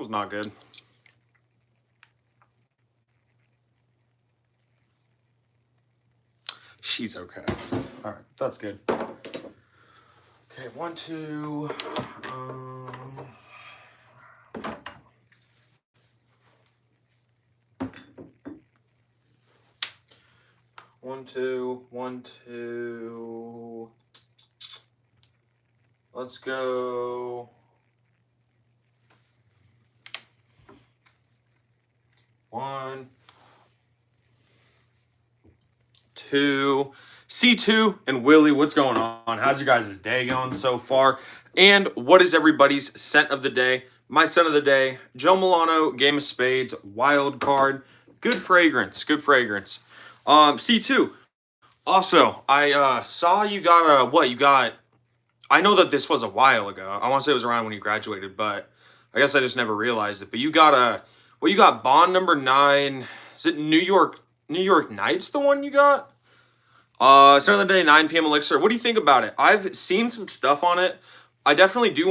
was not good. She's okay. All right, that's good. Okay, 1, 2. 1, 2, 1, 2. Let's go. 1, 2. C2 and Willie, what's going on? How's your guys' day going so far? And what is everybody's scent of the day? My scent of the day, Joe Milano, Game of Spades, Wild Card. Good fragrance, good fragrance. C2. Also, I saw you got what you got. I know that this was a while ago. I want to say it was around when you graduated, but I guess I just never realized it. But you got you got Bond number 9. Is it New York Knights? The one you got? Start of the day, 9 p.m. Elixir. What do you think about it? I've seen some stuff on it. I definitely do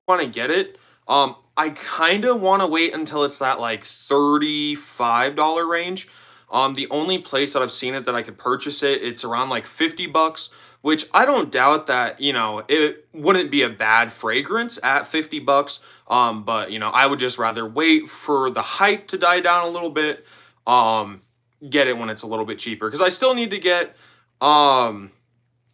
want to get it. I kind of want to wait until it's that like $35 range. The only place that I've seen it that I could purchase it, it's around like $50, which I don't doubt that, it wouldn't be a bad fragrance at $50. But I would just rather wait for the hype to die down a little bit. Get it when it's a little bit cheaper, because I still need to get yeah,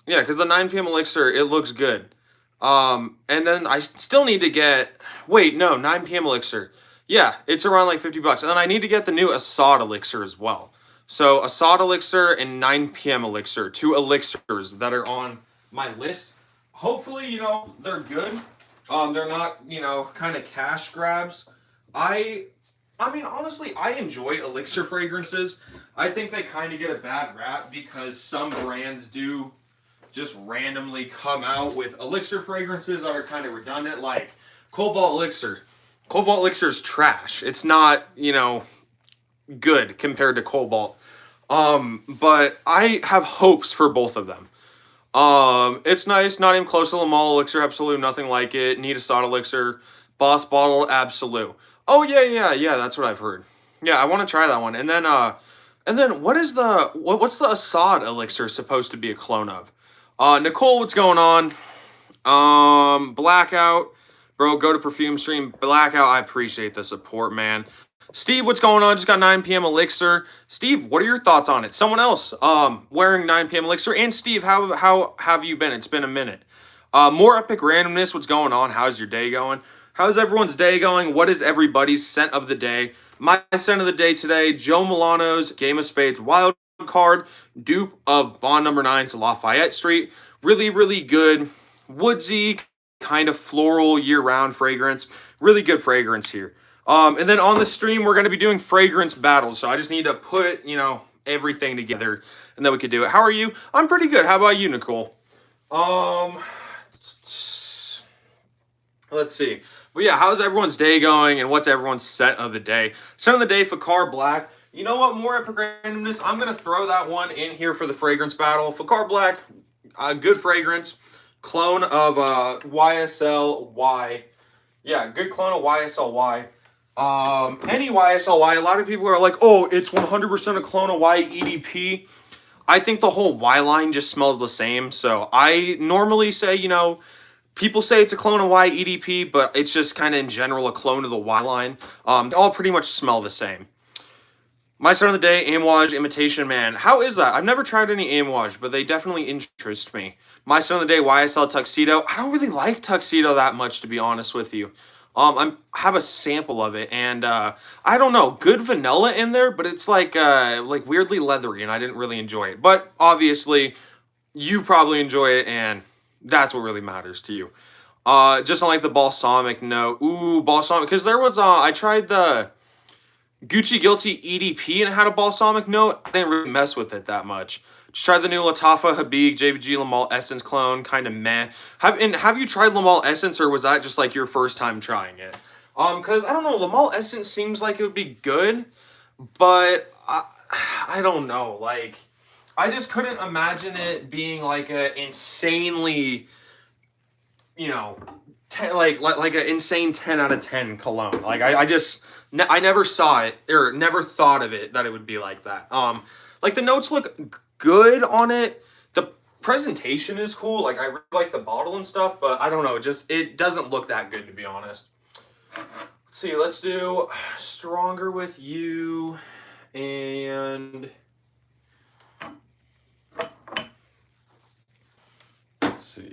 because the 9 p.m. Elixir, it looks good. And then I still need to get, wait, no, 9 p.m. Elixir. Yeah, it's around like $50. And then I need to get the new Assad Elixir as well. So Assad Elixir and 9 p.m. Elixir, 2 elixirs that are on my list. Hopefully, they're good. They're not, kind of cash grabs. I mean, honestly, I enjoy elixir fragrances. I think they kind of get a bad rap because some brands do just randomly come out with elixir fragrances that are kind of redundant, like Cobalt Elixir. Cobalt Elixir is trash. It's not, good compared to Cobalt. But I have hopes for both of them. It's nice, not even close to Lamal Elixir, absolute, nothing like it. Need Assad Elixir, Boss Bottle, absolute. Oh yeah, that's what I've heard. Yeah, I want to try that one. And then what's the Assad Elixir supposed to be a clone of? Nicole, what's going on? Blackout, bro, go to Perfume Stream. Blackout, I appreciate the support, man. Steve, what's going on? Just got 9 p.m. Elixir. Steve, what are your thoughts on it? Someone else wearing 9 p.m. Elixir. And Steve, how have you been? It's been a minute. More epic randomness. What's going on? How's your day going? How's everyone's day going? What is everybody's scent of the day? My scent of the day today, Joe Milano's Game of Spades Wild Card, dupe of Bond number 9's Lafayette Street. Really, really good, woodsy, kind of floral year-round fragrance. Really good fragrance here. And then on the stream, we're going to be doing fragrance battles. So I just need to put, everything together, and then we could do it. How are you? I'm pretty good. How about you, Nicole? Let's see. But yeah, how's everyone's day going, and what's everyone's scent of the day? Scent of the day, Fakar Black. You know what? More epic randomness. I'm going to throw that one in here for the fragrance battle. Fakar Black, good fragrance. Clone of YSL-Y. Yeah, good clone of YSL-Y. Any YSL-Y, a lot of people are like, oh, it's 100% a clone of Y EDP. I think the whole Y line just smells the same. So I normally say, people say it's a clone of Y EDP, but it's just kind of in general a clone of the Y line. They all pretty much smell the same. My scent of the day, Amouage Imitation Man. How is that? I've never tried any Amouage, but they definitely interest me. My scent of the day, YSL Tuxedo. I don't really like Tuxedo that much, to be honest with you. I have a sample of it, and I don't know, good vanilla in there, but it's like weirdly leathery, and I didn't really enjoy it. But obviously, you probably enjoy it, and that's what really matters to you. Just don't like the balsamic note. Ooh, balsamic, because there was I tried the Gucci Guilty EDP and it had a balsamic note. I didn't really mess with it that much. Just tried the new Lattafa Habib JVG Lamal Essence clone, kind of meh. Have you tried Lamal Essence, or was that just like your first time trying it? Because I don't know, Lamal Essence seems like it would be good, but I don't know. Like, I just couldn't imagine it being like a insanely, like an insane 10 out of 10 cologne. Like I never saw it or never thought of it that it would be like that. Like the notes look good on it. The presentation is cool. Like I really like the bottle and stuff, but I don't know, it doesn't look that good, to be honest. Let's see, let's do Stronger with You, and let's see.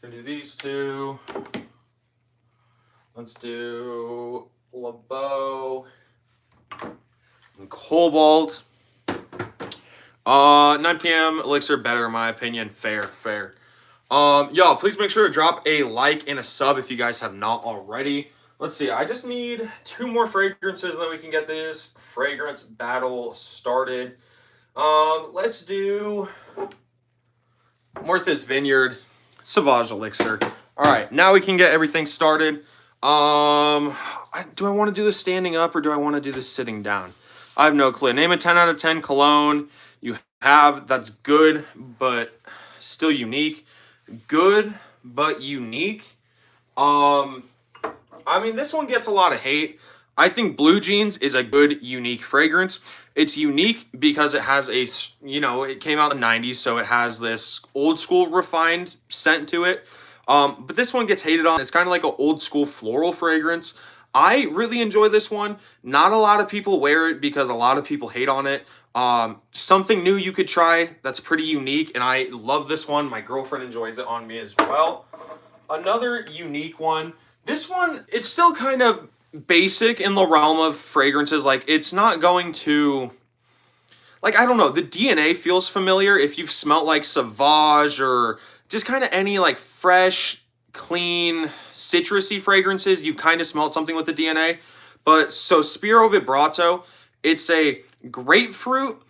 Gonna do these two. Let's do LeBeau and Cobalt. 9 p.m. Elixir better in my opinion. Fair. Y'all, please make sure to drop a like and a sub if you guys have not already. Let's see, I just need 2 more fragrances and then we can get this fragrance battle started. Let's do Martha's Vineyard Sauvage Elixir. All right, now we can get everything started. Do I want to do this standing up or do I want to do this sitting down? I have no clue. Name a 10 out of 10 cologne you have that's good but still unique. Good but unique. I mean, this one gets a lot of hate. I think Blue Jeans is a good, unique fragrance. It's unique because it has a, it came out in the 90s, so it has this old school refined scent to it. But this one gets hated on. It's kind of like an old school floral fragrance. I really enjoy this one. Not a lot of people wear it because a lot of people hate on it. Something new you could try that's pretty unique, and I love this one. My girlfriend enjoys it on me as well. Another unique one. This one, it's still kind of basic in the realm of fragrances. Like, it's not going to, like, I don't know, the DNA feels familiar if you've smelt like Sauvage or just kind of any like fresh, clean, citrusy fragrances. You've kind of smelt something with the DNA. But so Spiro Vibrato, it's a grapefruit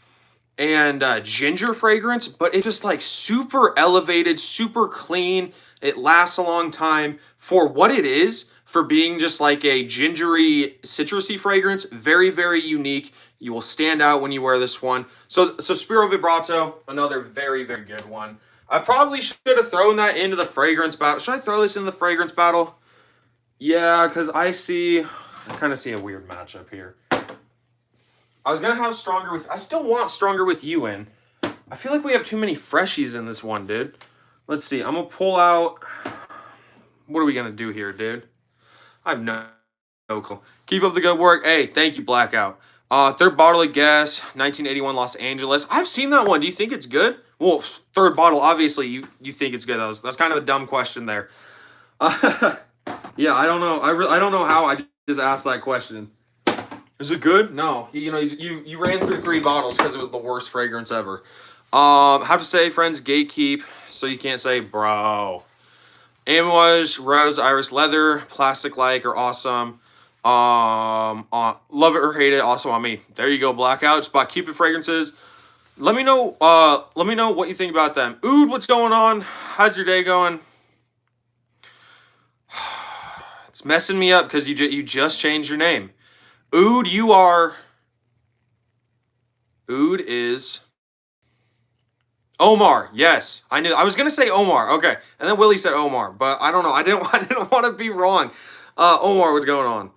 and ginger fragrance, but it's just like super elevated, super clean. It lasts a long time for what it is, for being just like a gingery, citrusy fragrance. Very, very unique. You will stand out when you wear this one. So Spiro Vibrato, another very, very good one. I probably should have thrown that into the fragrance battle. Should I throw this in the fragrance battle? Yeah, because I kind of see a weird matchup here. I was going to have Stronger with... I still want Stronger with You in. I feel like we have too many freshies in this one, dude. Let's see. I'm going to pull out... What are we going to do here, dude? I have no clue. Keep up the good work. Hey, thank you, Blackout. Third Bottle of Guess, 1981 Los Angeles. I've seen that one. Do you think it's good? Well, third bottle, obviously, you think it's good. That's kind of a dumb question there. Yeah, I don't know. I don't know how I just asked that question. Is it good? No. You ran through 3 bottles because it was the worst fragrance ever. How to say, friends, gatekeep, so you can't say, bro. Amouage, Rose, Iris, Leather, Plastic Like, or Awesome. Love it or hate it, also on me. There you go, Blackout. Just bought Cupid fragrances. Let me know what you think about them. Oud, what's going on? How's your day going? It's messing me up because you just changed your name. Oud, Oud is Omar. Yes, I knew. I was gonna say Omar. Okay, and then Willie said Omar, but I don't know. I didn't want to be wrong. Omar, what's going on?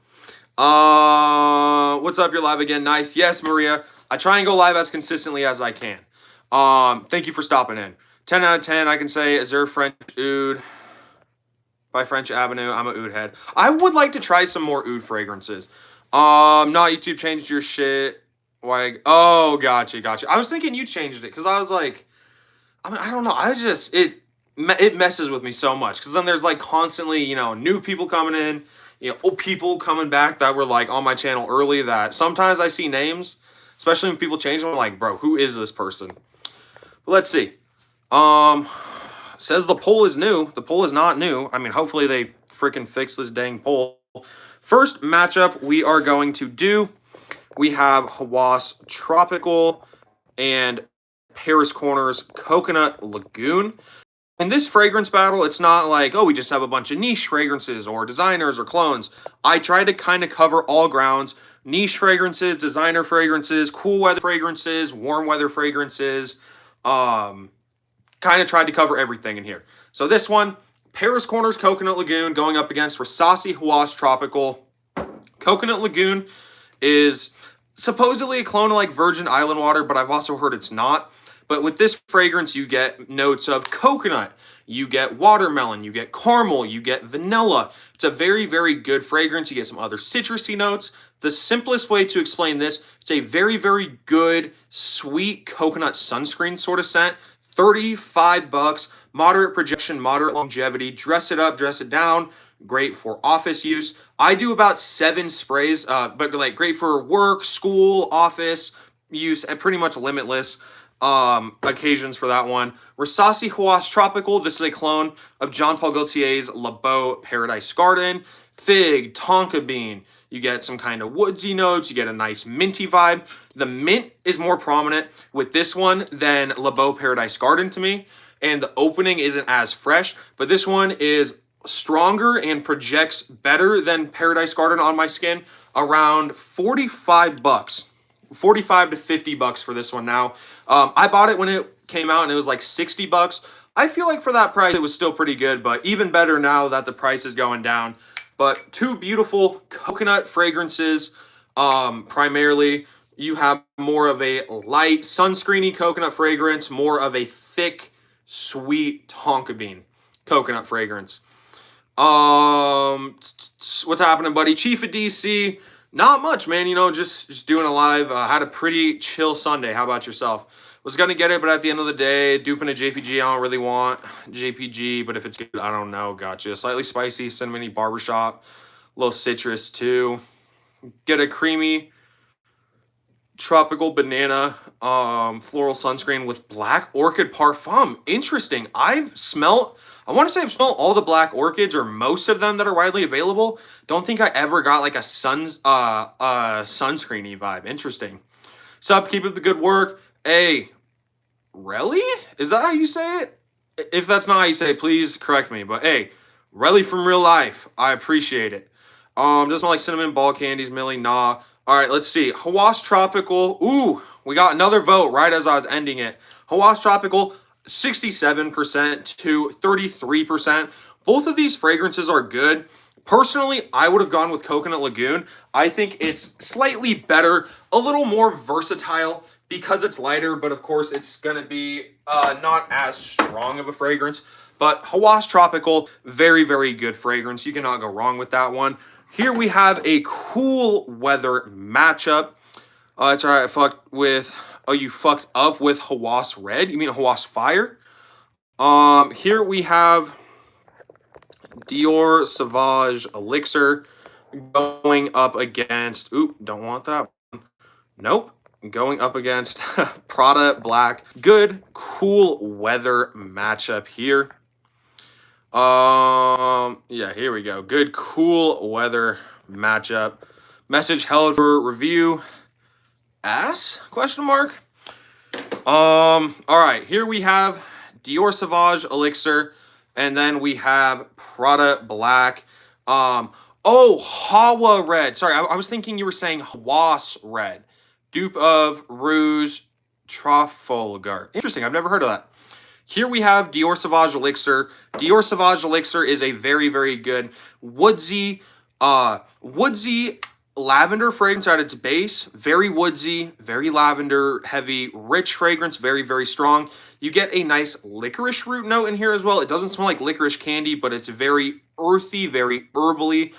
What's up? You're live again. Nice. Yes, Maria. I try and go live as consistently as I can. Thank you for stopping in. 10 out of 10. I can say Azure French Oud by French Avenue. I'm a Oud head. I would like to try some more Oud fragrances. Not YouTube changed your shit. Why? Oh, gotcha. I was thinking you changed it because I was like, I don't know. It messes with me so much because then there's like constantly, new people coming in, old people coming back that were like on my channel early that sometimes I see names, especially when people change them. I'm like, bro, who is this person? But let's see. Says the poll is new. The poll is not new. I mean, hopefully they freaking fix this dang poll. First matchup we are going to do, we have Hawass Tropical and Paris Corners Coconut Lagoon. In this fragrance battle, it's not like, oh, we just have a bunch of niche fragrances or designers or clones. I try to kind of cover all grounds. Niche fragrances, designer fragrances, cool weather fragrances, warm weather fragrances. Kind of tried to cover everything in here. So this one, Paris Corners Coconut Lagoon going up against Rasasi Hawass Tropical. Coconut Lagoon is supposedly a clone of like Virgin Island water, but I've also heard it's not. But with this fragrance, you get notes of coconut, you get watermelon, you get caramel, you get vanilla. It's a very, very good fragrance. You get some other citrusy notes. The simplest way to explain this, it's a very, very good, sweet coconut sunscreen sort of scent. $35, moderate projection, moderate longevity. Dress it up, dress it down. Great for office use. I do about 7 sprays, but like great for work, school, office use, and pretty much limitless occasions for that one. Rasasi Hawass Tropical. This is a clone of Jean Paul Gaultier's Le Beau Paradise Garden. Fig, tonka bean. You get some kind of woodsy notes. You get a nice minty vibe. The mint is more prominent with this one than Le Beau Paradise Garden to me. And the opening isn't as fresh, but this one is stronger and projects better than Paradise Garden on my skin. Around $45. 45 to 50 bucks for this one now. I bought it when it came out and it was like 60 bucks. I feel like for that price, it was still pretty good, but even better now that the price is going down. But 2 beautiful coconut fragrances. Primarily, you have more of a light, sunscreeny coconut fragrance, more of a thick, sweet tonka bean coconut fragrance. What's happening, buddy? Chief of DC. Not much, man. You know, just doing a live. Had a pretty chill Sunday. How about yourself? Was going to get it, but at the end of the day, duping a JPG, I don't really want JPG, but if it's good, I don't know. Gotcha. Slightly spicy, cinnamony barbershop. A little citrus, too. Get a creamy tropical banana floral sunscreen with black orchid parfum. Interesting. I want to say I've smelled all the black orchids or most of them that are widely available. Don't think I ever got like a sunscreeny vibe. Interesting. Sup, keep up the good work. Hey, Relly? Is that how you say it? If that's not how you say it, please correct me. But hey, Relly from real life. I appreciate it. Doesn't like cinnamon ball candies, Millie. Nah. All right, let's see. Hawass Tropical. Ooh, we got another vote right as I was ending it. Hawass Tropical. 67% to 33%. Both of these fragrances are good. Personally, I would have gone with Coconut Lagoon. I think it's slightly better, a little more versatile because it's lighter, but of course it's going to be not as strong of a fragrance. But Hawass Tropical, very, very good fragrance. You cannot go wrong with that one. Here we have a cool weather matchup. It's all right, I fucked with... Oh, you fucked up with Hawass Red? You mean Hawass Fire? Here we have Dior Sauvage Elixir going up against... Ooh, don't want that one. Nope. Going up against Prada Black. Good, cool weather matchup here. Yeah, here we go. Good, cool weather matchup. Message held for review. Question mark. All right, here we have Dior Sauvage Elixir, and then we have Prada Black. Hawa Red. Sorry, I was thinking you were saying Hawass Red. Dupe of Rouge Trafalgar. Interesting, I've never heard of that. Here we have Dior Sauvage Elixir. Dior Sauvage Elixir is a very, very good woodsy lavender fragrance at its base. Very woodsy, very lavender heavy, rich fragrance, very, very strong. You get a nice licorice root note in here as well. It doesn't smell like licorice candy, but it's very earthy, very herbally.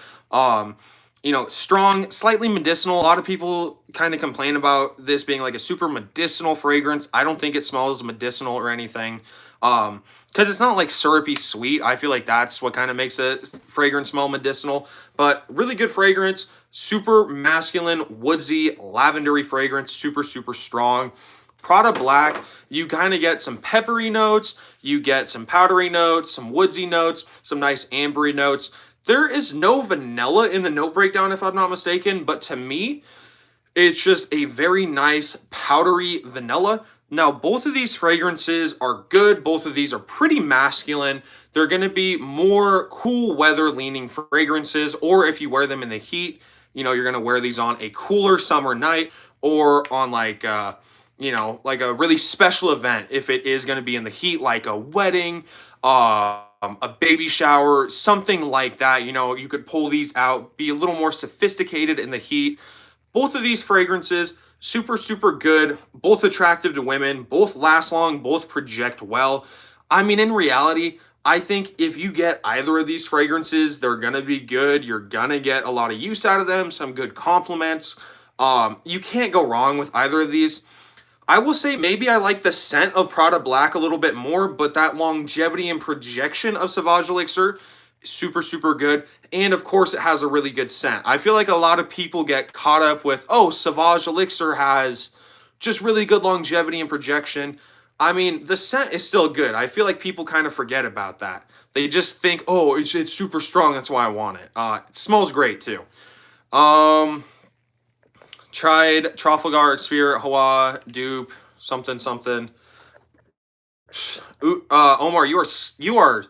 Strong, slightly medicinal. A lot of people kind of complain about this being like a super medicinal fragrance. I don't think it smells medicinal or anything. Because it's not like syrupy sweet. I feel like that's what kind of makes a fragrance smell medicinal. But really good fragrance. Super masculine, woodsy, lavendery fragrance. Super, super strong. Prada Black, you kind of get some peppery notes. You get some powdery notes, some woodsy notes, some nice ambery notes. There is no vanilla in the note breakdown, if I'm not mistaken. But to me, it's just a very nice powdery vanilla. Now, both of these fragrances are good. Both of these are pretty masculine. They're going to be more cool weather leaning fragrances, or if you wear them in the heat, you're going to wear these on a cooler summer night or on like a really special event if it is going to be in the heat, like a wedding, a baby shower, something like that. You know, you could pull these out, be a little more sophisticated in the heat. Both of these fragrances, super, super good, both attractive to women, both last long, both project well. I mean, in reality, I think if you get either of these fragrances, they're gonna be good. You're gonna get a lot of use out of them, some good compliments. You can't go wrong with either of these. I will say maybe I like the scent of Prada Black a little bit more, but that longevity and projection of Sauvage Elixir, super, super good. And of course, it has a really good scent. I feel like a lot of people get caught up with, oh, Sauvage Elixir has just really good longevity and projection. I mean, the scent is still good. I feel like people kind of forget about that. They just think, oh, it's super strong. That's why I want it. It smells great too. Um, Tried Trafalgar, Spirit, Hawa, Dupe, something, something. Omar, you are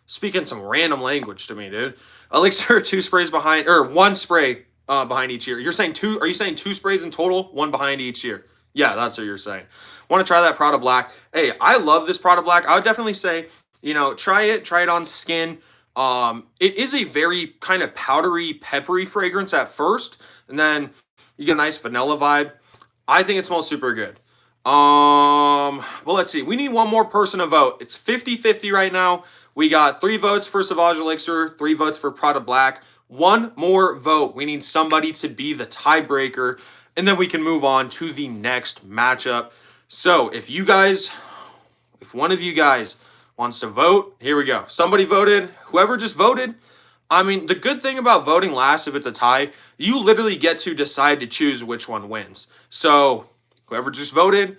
speaking some random language to me, dude. Elixir, two sprays behind, or one spray behind each ear. You're saying two? Are you saying two sprays in total? One behind each ear. Yeah, that's what you're saying. Want to try that Prada Black? Hey, I love this Prada Black. I would definitely say, you know, try it on skin. It is a very kind of powdery, peppery fragrance at first, and then you get a nice vanilla vibe. I think it smells super good. Well, let's see. We need one more person to vote. It's 50-50 right now. We got 3 votes for Sauvage Elixir, 3 votes for Prada Black. One more vote. We need somebody to be the tiebreaker, and then we can move on to the next matchup. So if one of you guys wants to vote, here we go. Somebody voted. Whoever just voted, I mean, the good thing about voting last, if it's a tie, you literally get to decide to choose which one wins. So whoever just voted,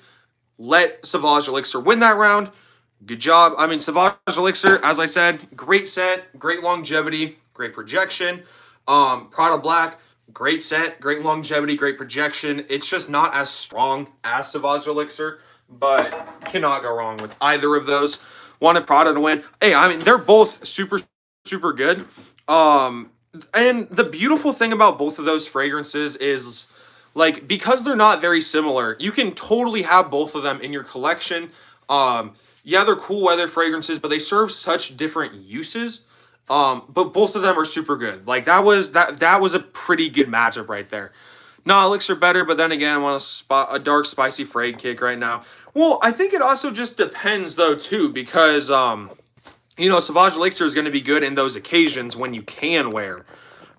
let Sauvage Elixir win that round. Good job. I mean, Sauvage Elixir, as I said, great scent, great longevity, great projection. Prada Black, great scent, great longevity, great projection. It's just not as strong as Sauvage Elixir, but cannot go wrong with either of those. Wanted Prada to win. Hey, I mean, they're both super, super good. And the beautiful thing about both of those fragrances is, like, because they're not very similar, you can totally have both of them in your collection. Yeah, they're cool weather fragrances, but they serve such different uses. But both of them are super good. Like, that was a pretty good matchup right there. No, Elixir better, but then again, I want a dark, spicy frag kick right now. Well, I think it also just depends, though, too, because, you know, Sauvage Elixir is going to be good in those occasions when you can wear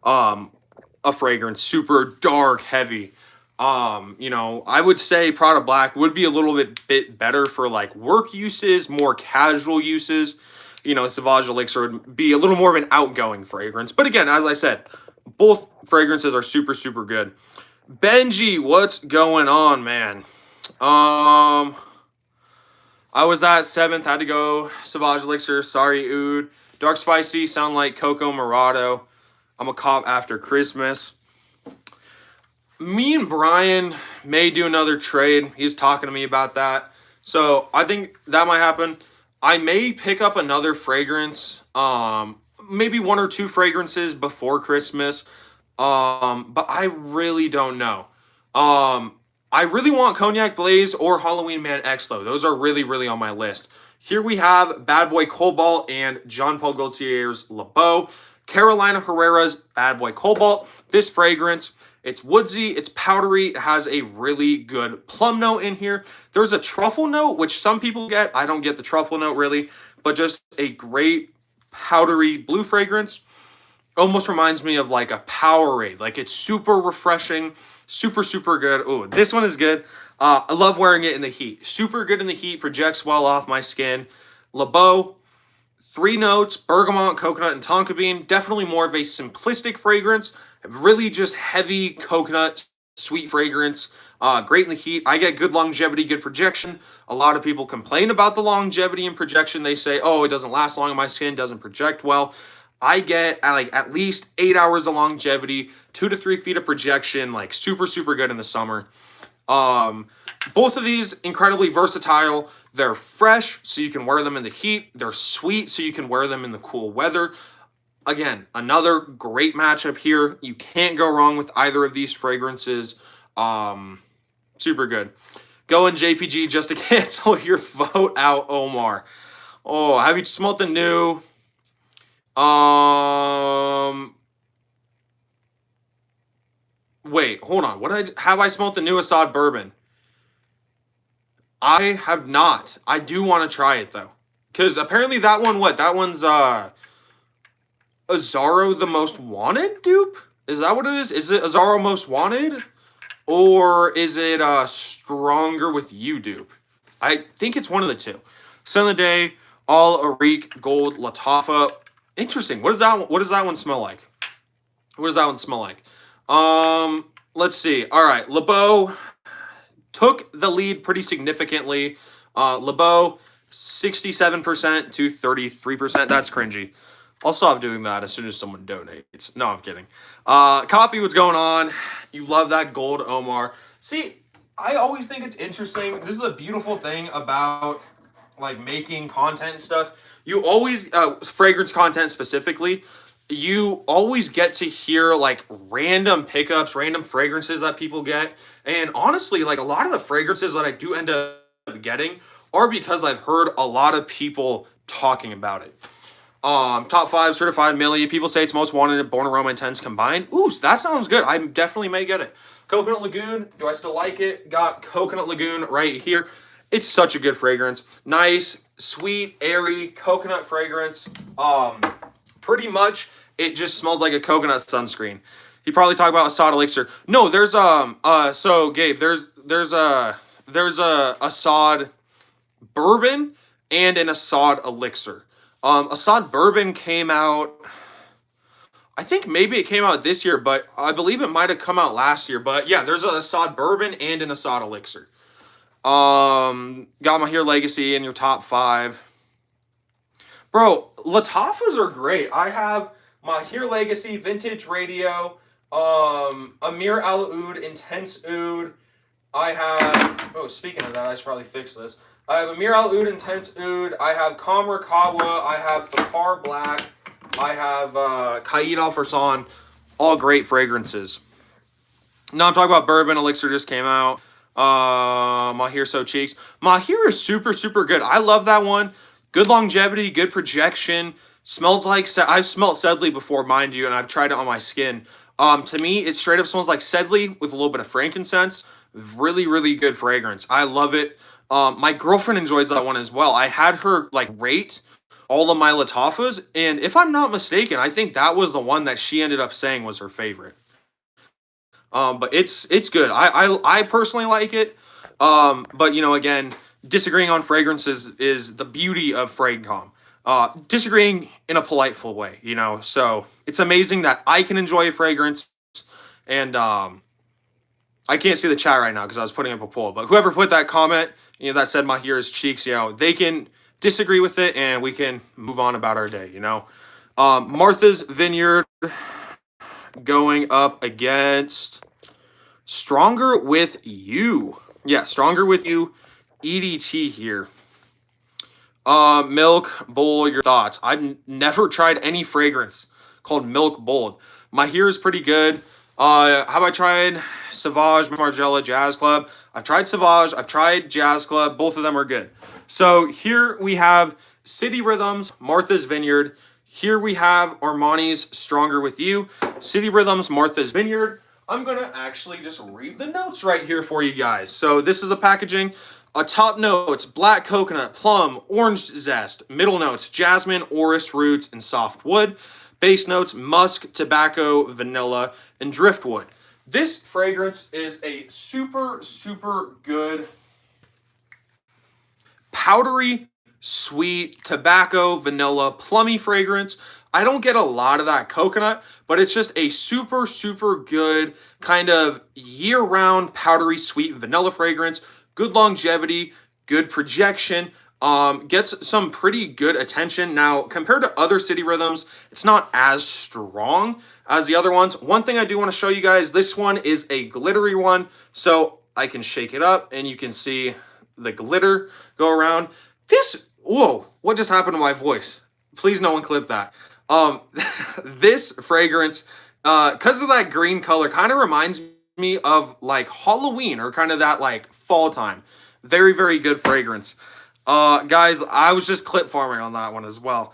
a fragrance super dark, heavy. You know, I would say Prada Black would be a little bit better for like work uses, more casual uses. You know, Sauvage Elixir would be a little more of an outgoing fragrance. But again, as I said, both fragrances are super, super good. Benji, what's going on, man? I was at 7th, had to go Sauvage Elixir. Sorry, Oud. Dark Spicy, sound like Coco Morado. I'm a cop after Christmas. Me and Brian may do another trade. He's talking to me about that. So I think that might happen. I may pick up another fragrance. Maybe 1 or 2 fragrances before Christmas. But I really don't know. I really want Cognac Blaze or Halloween Man X, though. Those are really, really on my list. Here we have Bad Boy Cobalt and Jean Paul Gaultier's Le Beau. Carolina Herrera's Bad Boy Cobalt. This fragrance, it's woodsy, it's powdery, it has a really good plum note in here. There's a truffle note, which some people get. I don't get the truffle note really, but just a great powdery blue fragrance. Almost reminds me of like a Powerade. Like, it's super refreshing, super, super good. Oh, this one is good. I love wearing it in the heat. Super good in the heat, projects well off my skin. Le Beau, 3 notes, bergamot, coconut, and tonka bean. Definitely more of a simplistic fragrance. Really just heavy coconut, sweet fragrance. Great in the heat. I get good longevity, good projection. A lot of people complain about the longevity and projection. They say, oh, it doesn't last long on my skin, doesn't project well. I get like at least 8 hours of longevity, 2 to 3 feet of projection, like super, super good in the summer. Both of these incredibly versatile. They're fresh, so you can wear them in the heat. They're sweet, so you can wear them in the cool weather. Again, another great matchup here. You can't go wrong with either of these fragrances. Super good. Going JPG just to cancel your vote out, Omar. Oh, have you smelled the new Wait, hold on. Have I smelt the new Assad bourbon? I have not. I do want to try it though. Cause apparently that one, that one's Azaro the Most Wanted dupe? Is that what it is? Is it Azaro Most Wanted? Or is it Stronger With You dupe? I think it's one of the two. Sun of the Day, All Arik Gold Latafa. Interesting. What does that one smell like? What does that one smell like? Let's see. All right, LeBeau took the lead pretty significantly. LeBeau 67% to 33%. That's cringy. I'll stop doing that as soon as someone donates. No, I'm kidding. Copy, what's going on? You love that gold Omar. See, I always think it's interesting. This is the beautiful thing about like making content and stuff. You always fragrance content specifically. You always get to hear like random pickups, random fragrances that people get. And honestly, like a lot of the fragrances that I do end up getting are because I've heard a lot of people talking about it. Top 5 certified Millie. People say it's most wanted and Born Aroma Intense combined. Ooh, so that sounds good. I definitely may get it. Coconut Lagoon. Do I still like it? Got Coconut Lagoon right here. It's such a good fragrance. Nice, sweet, airy coconut fragrance. Pretty much it just smells like a coconut sunscreen. He probably talked about Assad Elixir. No, there's so Gabe, there's a Assad bourbon and an Assad Elixir. Assad bourbon came out, I think maybe it came out this year, but I believe it might have come out last year. But yeah, there's an Assad bourbon and an Assad Elixir. Got Mahir Legacy in your top 5. Bro, Latafas are great. I have Mahir Legacy, Vintage Radio, Amir Al Oud, Intense Oud. I have, oh, speaking of that, I should probably fix this. I have Amir Al Oud, Intense Oud. I have Kamar Kawa. I have Thakar Black. I have Kaid Al Farsan. All great fragrances. Now I'm talking about bourbon. Elixir just came out. Mahir So Cheeks. Mahir is super, super good. I love that one. Good longevity, good projection. Smells like, I've smelled Sedley before, mind you, and I've tried it on my skin. To me, it straight up smells like Sedley with a little bit of frankincense. Really, really good fragrance. I love it. My girlfriend enjoys that one as well. I had her like rate all of my Latafas, and if I'm not mistaken, I think that was the one that she ended up saying was her favorite. But it's good. I personally like it. But you know, again, disagreeing on fragrances is the beauty of Fragcom. Disagreeing in a politeful way, you know. So it's amazing that I can enjoy a fragrance, and I can't see the chat right now because I was putting up a poll. But whoever put that comment, you know, that said Mahir's cheeks, you know, they can disagree with it, and we can move on about our day, you know. Martha's Vineyard going up against Stronger With You. Yeah, Stronger With You. EDT here. Milk Bold, your thoughts? I've never tried any fragrance called Milk Bold. Mahir is pretty good. Have I tried Sauvage, Margiela, Jazz Club? I've tried Sauvage. I've tried Jazz Club. Both of them are good. So here we have City Rhythms, Martha's Vineyard. Here we have Armani's Stronger With You. City Rhythms, Martha's Vineyard. I'm going to actually just read the notes right here for you guys. So this is the packaging. Top notes, black coconut, plum, orange zest. Middle notes, jasmine, orris roots, and soft wood. Base notes, musk, tobacco, vanilla, and driftwood. This fragrance is a super, super good powdery, sweet, tobacco, vanilla, plummy fragrance. I don't get a lot of that coconut, but it's just a super, super good kind of year-round powdery, sweet vanilla fragrance. Good longevity, good projection, gets some pretty good attention. Now, compared to other City Rhythms, it's not as strong as the other ones. One thing I do want to show you guys, this one is a glittery one, so I can shake it up and you can see the glitter go around. Whoa, what just happened to my voice? Please no one clip that. This fragrance, because of that green color, kind of reminds me of like Halloween or kind of that like fall time. Very, very good fragrance. Guys, I was just clip farming on that one as well.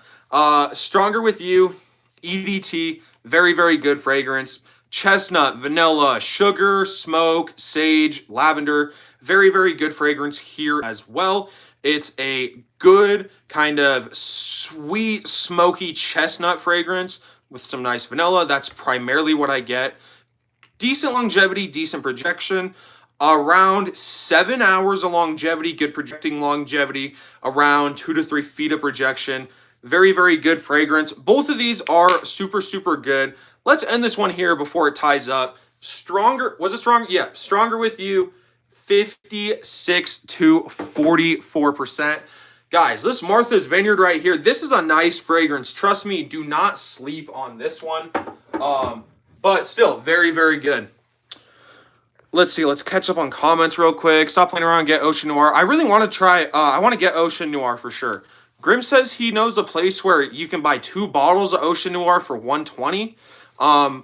Stronger With You, EDT, very, very good fragrance. Chestnut, vanilla, sugar, smoke, sage, lavender, very, very good fragrance here as well. It's a good kind of sweet, smoky chestnut fragrance with some nice vanilla. That's primarily what I get. Decent longevity, decent projection. Around 7 hours of longevity, good projecting longevity. Around 2 to 3 feet of projection. Very, very good fragrance. Both of these are super, super good. Let's end this one here before it ties up. Stronger, was it stronger? Yeah, Stronger With You, 56 to 44%. Guys, this Martha's Vineyard right here, this is a nice fragrance. Trust me, do not sleep on this one. But still, very, very good. Let's see. Let's catch up on comments real quick. Stop playing around. Get Ocean Noir. I really want to try. I want to get Ocean Noir for sure. Grim says he knows a place where you can buy 2 bottles of Ocean Noir for $120. I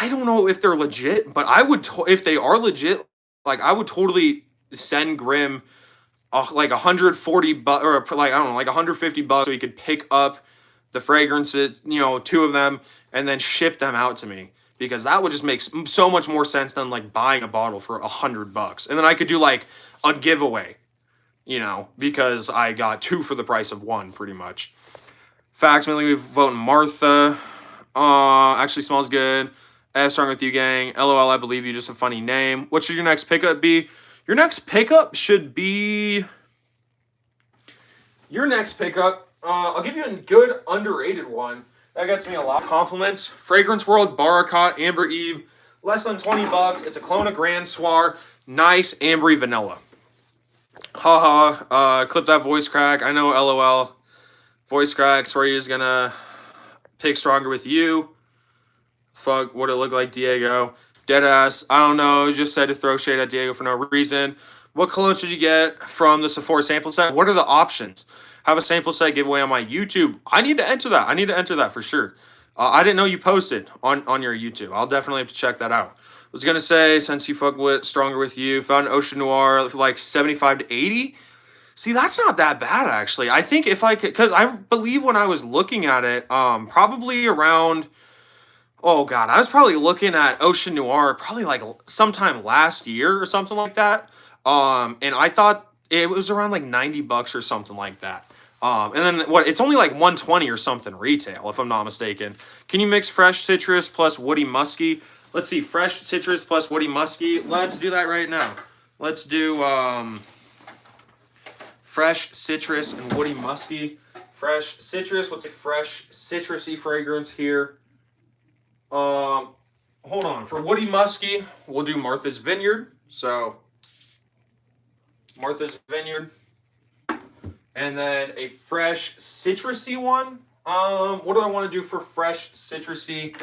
don't know if they're legit, but I would if they are legit, like I would totally send Grim like 140 bucks or like I don't know, like 150 bucks so he could pick up the fragrances, 2 of them, and then ship them out to me. Because that would just make so much more sense than like buying a bottle for $100. And then I could do like a giveaway, because I got 2 for the price of 1 pretty much. Facts, mainly we vote Martha. Actually smells good. Stronger With You gang. LOL, I believe you, just a funny name. What should your next pickup be? Your next pickup should be... I'll give you a good underrated one. That gets me a lot of compliments. Fragrance World Barakat Amber Eve, less than 20 bucks. It's a clone of Grand Soir, nice ambery vanilla. Haha, clip that voice crack. I know, LOL. Voice crack, swear you're just gonna pick Stronger With You. Fuck, what it look like, Diego. Deadass, I don't know, just said to throw shade at Diego for no reason. What cologne should you get from the Sephora sample set? What are the options? Have a sample set giveaway on my YouTube. I need to enter that. For sure. I didn't know you posted on your YouTube. I'll definitely have to check that out. I was going to say, since you fuck with Stronger With You, found Ocean Noir for like 75 to 80. See, that's not that bad, actually. I think if I could, because I believe when I was looking at it, probably around, oh God, I was probably looking at Ocean Noir probably like sometime last year or something like that. And I thought it was around like 90 bucks or something like that. And then it's only like 120 or something retail, if I'm not mistaken. Can you mix fresh citrus plus woody musky? Let's see, fresh citrus plus woody musky. Let's do that right now. Let's do fresh citrus and woody musky. Fresh citrus, what's a fresh citrusy fragrance here? Hold on, for woody musky, we'll do Martha's Vineyard. So, Martha's Vineyard. And then a fresh citrusy one. What do I want to do for fresh citrusy?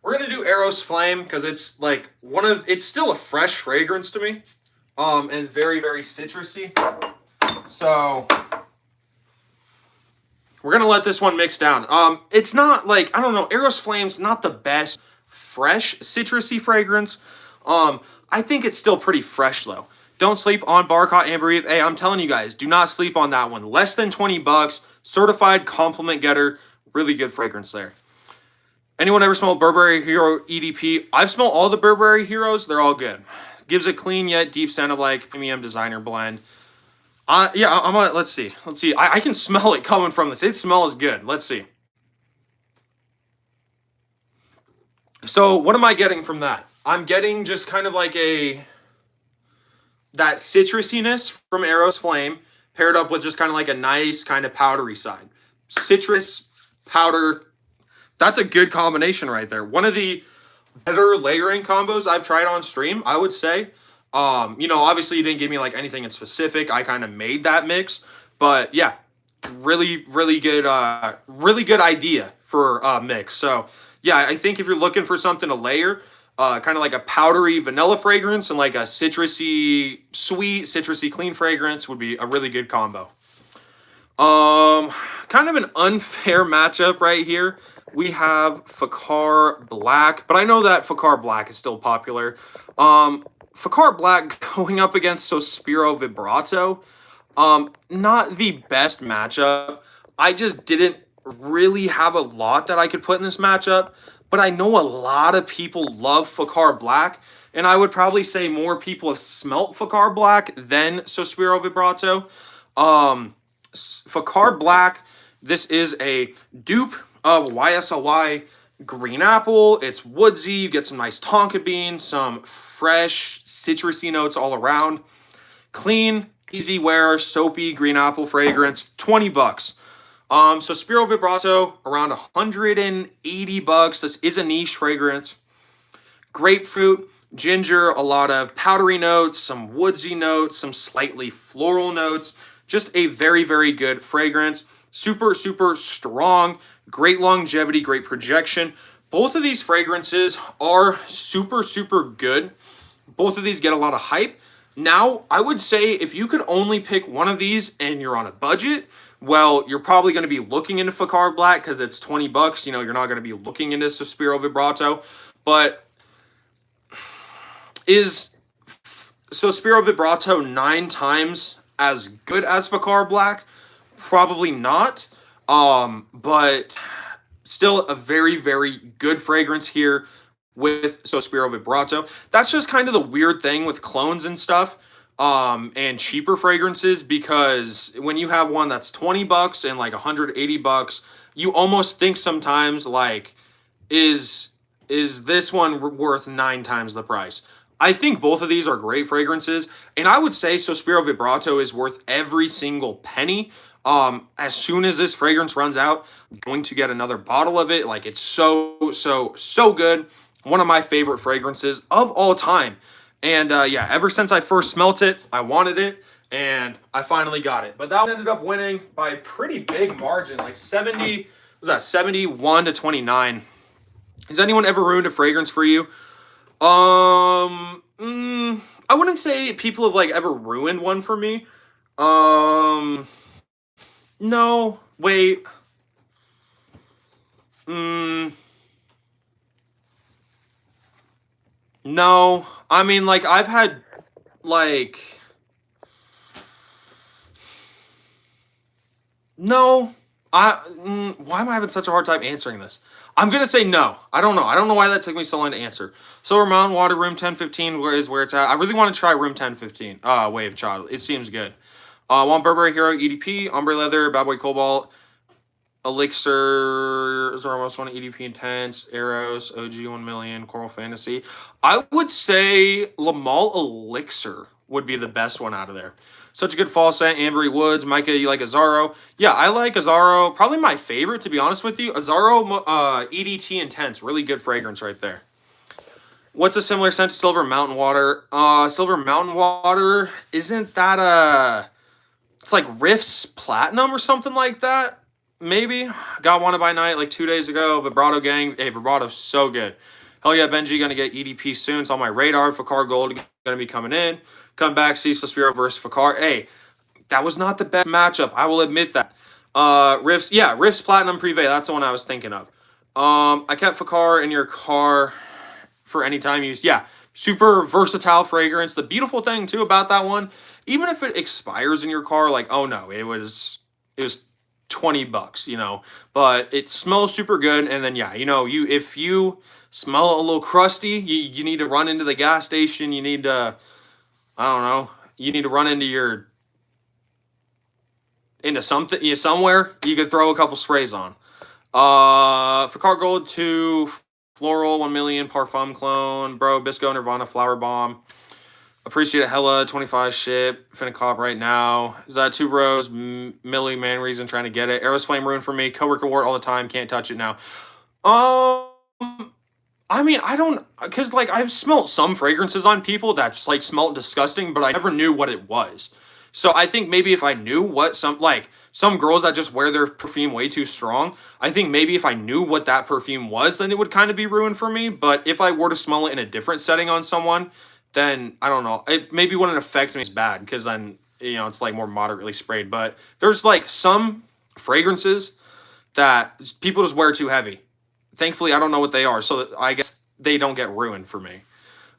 We're gonna do Eros Flame because it's like it's still a fresh fragrance to me. And very, very citrusy. So we're gonna let this one mix down. It's not like, I don't know, Eros Flame's not the best fresh citrusy fragrance. I think it's still pretty fresh though. Don't sleep on Barakat Amber Eve. Hey, I'm telling you guys, do not sleep on that one. Less than 20 bucks. Certified compliment getter. Really good fragrance there. Anyone ever smelled Burberry Hero EDP? I've smelled all the Burberry Heroes. They're all good. Gives a clean yet deep scent of like premium designer blend. Yeah, let's see. I can smell it coming from this. It smells good. Let's see. So what am I getting from that? I'm getting just kind of like that citrusiness from Eros Flame paired up with just kind of like a nice kind of powdery side. Citrus, powder, that's a good combination right there. One of the better layering combos I've tried on stream, I would say. Obviously you didn't give me like anything in specific. I kind of made that mix, but yeah, really, really good idea for a mix. So yeah, I think if you're looking for something to layer, kind of like a powdery vanilla fragrance and like a citrusy, sweet, citrusy clean fragrance would be a really good combo. Kind of an unfair matchup right here. We have Fakar Black, but I know that Fakar Black is still popular. Fakar Black going up against Sospiro Vibrato. Not the best matchup. I just didn't really have a lot that I could put in this matchup, but I know a lot of people love Fakar Black, and I would probably say more people have smelt Fakar Black than Sospiro Vibrato. Fakar Black, this is a dupe of YSLY Green Apple. It's woodsy. You get some nice tonka beans, some fresh citrusy notes all around. Clean, easy wear, soapy green apple fragrance, 20 bucks. So Spiro Vibrato, around 180 bucks. This is a niche fragrance. Grapefruit, ginger, a lot of powdery notes, some woodsy notes, some slightly floral notes. Just a very, very good fragrance. Super, super strong, great longevity, great projection. Both of these fragrances are super, super good. Both of these get a lot of hype. Now, I would say if you could only pick one of these and you're on a budget, well, you're probably going to be looking into Fakar Black because it's 20 bucks. You know, you're not going to be looking into Sospiro Vibrato. But is Sospiro Vibrato 9 times as good as Fakar Black? Probably not. But still a very, very good fragrance here with Sospiro Vibrato. That's just kind of the weird thing with clones and stuff. And cheaper fragrances, because when you have one that's 20 bucks and like 180 bucks, you almost think sometimes like, is this one worth 9 times the price? I think both of these are great fragrances, and I would say Sospiro Vibrato is worth every single penny. As soon as this fragrance runs out, I'm going to get another bottle of it. Like, it's so, so, so good. One of my favorite fragrances of all time. And yeah, ever since I first smelt it, I wanted it, and I finally got it. But that one ended up winning by a pretty big margin, like 71 to 29. Has anyone ever ruined a fragrance for you? I wouldn't say people have like ever ruined one for me. No, wait. No, I mean, like, I've had, like, no, why am I having such a hard time answering this? I'm gonna say no. I don't know. I don't know why that took me so long to answer. Silver Mountain Water, Room 1015 is where it's at. I really want to try Room 1015. Wave Child. It seems good. Want Burberry Hero, EDP, Ombre Leather, Bad Boy Cobalt, Elixir, Zoramos 1, EDP Intense, Eros, OG 1 million, Coral Fantasy. I would say Lamal Elixir would be the best one out of there. Such a good fall scent. Ambery Woods. Micah, you like Azaro? Yeah, I like Azaro. Probably my favorite, to be honest with you. Azaro EDT Intense. Really good fragrance right there. What's a similar scent to Silver Mountain Water? Silver Mountain Water, isn't that it's like Riffs Platinum or something like that? Maybe. Got Wanted by Night like 2 days ago. Vibrato Gang. Hey, Vibrato's so good. Hell yeah, Benji, gonna get EDP soon. It's on my radar. Fakar Gold gonna be coming in. Come back, see Sospiro versus Fakar. Hey, that was not the best matchup. I will admit that. Riffs Platinum Privé. That's the one I was thinking of. I kept Fakar in your car for any time use. Yeah, super versatile fragrance. The beautiful thing too about that one, even if it expires in your car, like, oh no, it was 20 bucks, you know, but it smells super good. And then, yeah, you know, if you smell a little crusty, you need to run into the gas station. You need to, I don't know, you need to run into something, somewhere you could throw a couple sprays on. Fakar Gold 2, Floral 1 million, Parfum Clone, Bro, Bisco, Nirvana, Flower Bomb. Appreciate it, hella 25 ship. Finna cop right now. Is that 2 bros? Millie, man, reason trying to get it. Arrows Flame ruined for me. Coworker wore it all the time. Can't touch it now. I mean, I don't, because like I've smelt some fragrances on people that just like smelt disgusting, but I never knew what it was. So I think maybe if I knew what some girls that just wear their perfume way too strong, I think maybe if I knew what that perfume was, then it would kind of be ruined for me. But if I were to smell it in a different setting on someone, then I don't know. It maybe wouldn't affect me as bad because then, you know, it's like more moderately sprayed. But there's like some fragrances that people just wear too heavy. Thankfully, I don't know what they are, so I guess they don't get ruined for me.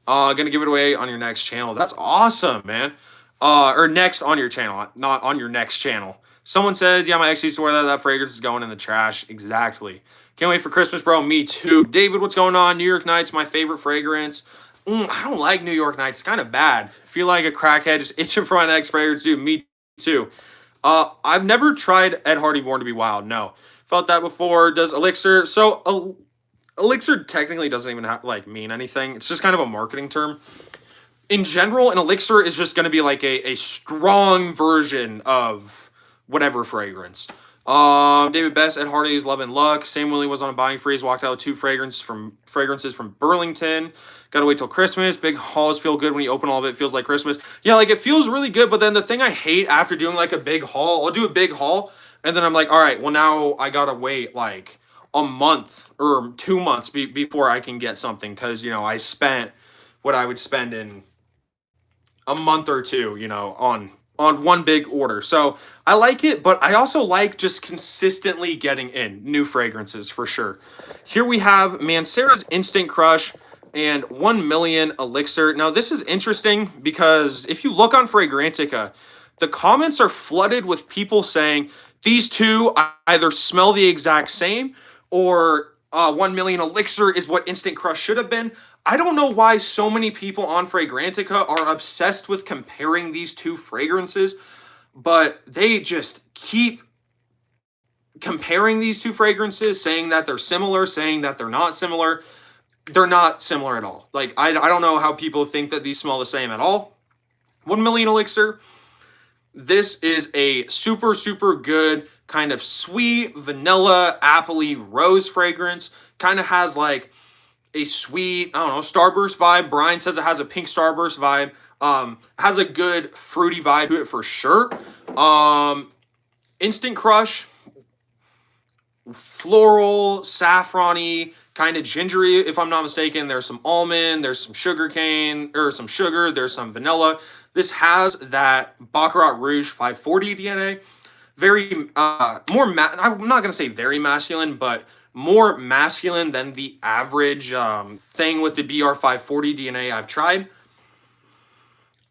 Gonna give it away on your next channel. That's awesome, man. Or next on your channel, not on your next channel. Someone says, yeah, my ex used to wear that. That fragrance is going in the trash. Exactly. Can't wait for Christmas, bro. Me too. David, what's going on? New York Nights, my favorite fragrance. I don't like New York Nights. It's kind of bad. I feel like a crackhead just itching for my next fragrance, dude. Me too. I've never tried Ed Hardy Born to Be Wild. No. Felt that before. Does Elixir. So, Elixir technically doesn't even mean anything. It's just kind of a marketing term. In general, an elixir is just going to be like a strong version of whatever fragrance. David Best, Ed Hardy's Love and Luck. Sam Willie was on a buying freeze, walked out with two fragrances from Burlington. Gotta wait till Christmas. Big hauls feel good when you open all of it. Feels like Christmas. Yeah, like it feels really good, but then the thing I hate after doing like a big haul, I'll do a big haul, and then I'm like, all right, well now I gotta wait like a month or 2 months before I can get something, because, you know, I spent what I would spend in a month or two, you know, on one big order. So I like it, but I also like just consistently getting in new fragrances for sure. Here we have Mancera's Instant Crush and 1 Million Elixir. Now this is interesting because if you look on Fragrantica, the comments are flooded with people saying these two either smell the exact same or 1 Million Elixir is what Instant Crush should have been. I don't know why so many people on Fragrantica are obsessed with comparing these two fragrances, but they just keep comparing these two fragrances, saying that they're similar, saying that they're not similar. They're not similar at all. Like, I don't know how people think that these smell the same at all. 1 Million Elixir. This is a super, super good kind of sweet, vanilla, appley rose fragrance. Kind of has like a sweet, I don't know, Starburst vibe. Brian says it has a pink Starburst vibe. Has a good fruity vibe to it for sure. Instant Crush, floral, saffron-y, kind of gingery, if I'm not mistaken. There's some almond, there's some sugar cane, or some sugar, there's some vanilla. This has that Baccarat Rouge 540 DNA. Very, I'm not going to say very masculine, but more masculine than the average thing with the BR540 DNA I've tried.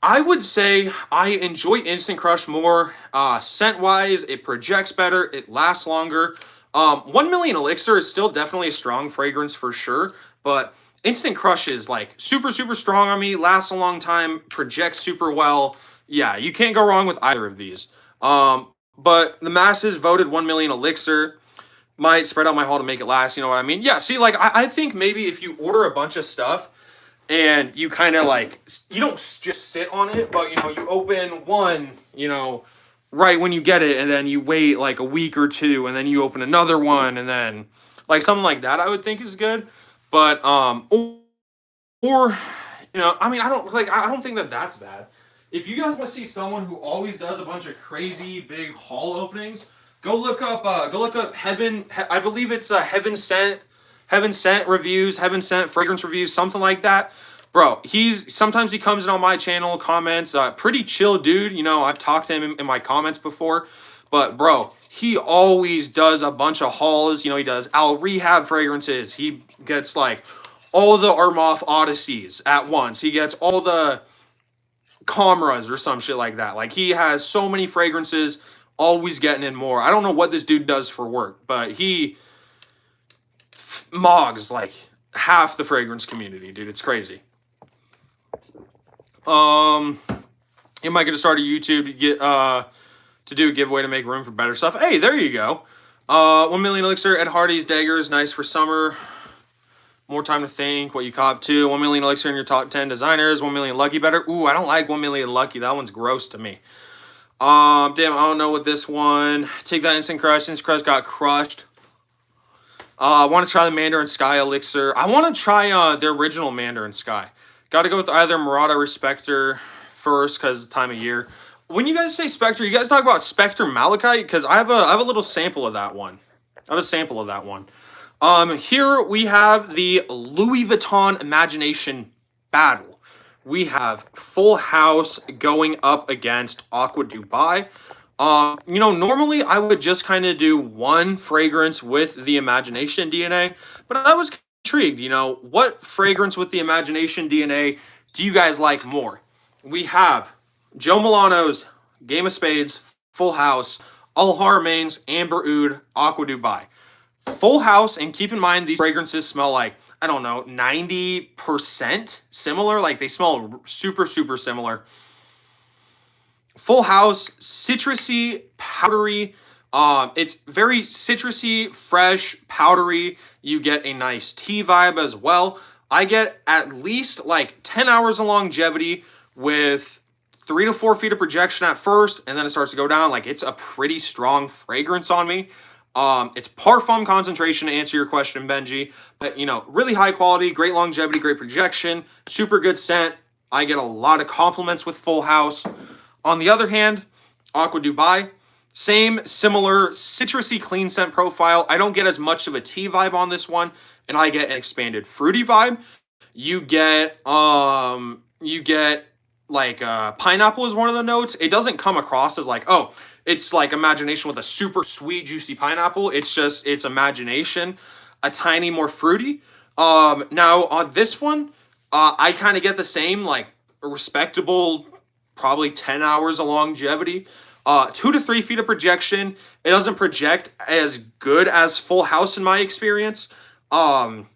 I would say I enjoy Instant Crush more scent-wise. It projects better. It lasts longer. 1 Million Elixir is still definitely a strong fragrance for sure, but Instant Crush is like super, super strong on me, lasts a long time, projects super well. Yeah, you can't go wrong with either of these. But the masses voted 1 Million Elixir. Might spread out my haul to make it last, you know what I mean? Yeah, see, like, I think maybe if you order a bunch of stuff and you kind of, like, you don't just sit on it, but, you know, you open one, you know, right when you get it, and then you wait, like, a week or two, and then you open another one, and then, like, something like that I would think is good. But, or you know, I mean, I don't think that that's bad. If you guys want to see someone who always does a bunch of crazy big haul openings, go look up Heaven. I believe it's Heaven Scent reviews, Heaven Scent fragrance reviews, something like that. Bro, sometimes he comes in on my channel, comments. Pretty chill dude. You know, I've talked to him in my comments before, but bro, he always does a bunch of hauls. You know, he does Al Rehab fragrances. He gets like all the Armoff Odysseys at once. He gets all the Comras or some shit like that. Like, he has so many fragrances, always getting in more. I don't know what this dude does for work, but he mogs like half the fragrance community, dude. It's crazy. You might get to start a YouTube to get to do a giveaway to make room for better stuff. Hey, there you go. 1 Million Elixir, Ed Hardy's Daggers, nice for summer. More time to think what you cop to. 1 Million Elixir in your top 10 designers. 1 Million Lucky better. Ooh, I don't like 1 Million Lucky. That one's gross to me. Damn, I don't know what this one. Take that Instant Crush. Instant Crush got crushed. I want to try the Mandarin Sky Elixir. I want to try the original Mandarin Sky. Got to go with either Murata or Spectre first because the time of year. When you guys say Spectre, you guys talk about Spectre Malachite? Because I have a little sample of that one. Here we have the Louis Vuitton Imagination Battle. We have Full House going up against Aqua Dubai. You know, normally I would just kind of do one fragrance with the Imagination DNA, but I was intrigued, you know, what fragrance with the Imagination DNA do you guys like more? We have Joe Milano's Game of Spades, Full House, Al Haramain's, Amber Oud, Aqua Dubai. Full house, and keep in mind these fragrances smell like, I don't know, 90% similar. Like they smell super, super similar. Full house, citrusy, powdery. It's very citrusy, fresh, powdery. You get a nice tea vibe as well. I get at least like 10 hours of longevity with 3 to 4 feet of projection at first, and then it starts to go down. Like it's a pretty strong fragrance on me. It's parfum concentration to answer your question, Benji, but really high quality, great longevity, great projection, super good scent. I get a lot of compliments with Full House. On the other hand, Aqua Dubai, same similar citrusy clean scent profile. I don't get as much of a tea vibe on this one, and I get an expanded fruity vibe. You get like pineapple is one of the notes. It doesn't come across as like, oh, it's like imagination with a super sweet, juicy pineapple. It's imagination, a tiny more fruity. Now on this one, I kind of get the same, like a respectable, probably 10 hours of longevity. 2 to 3 feet of projection. It doesn't project as good as Full House in my experience. It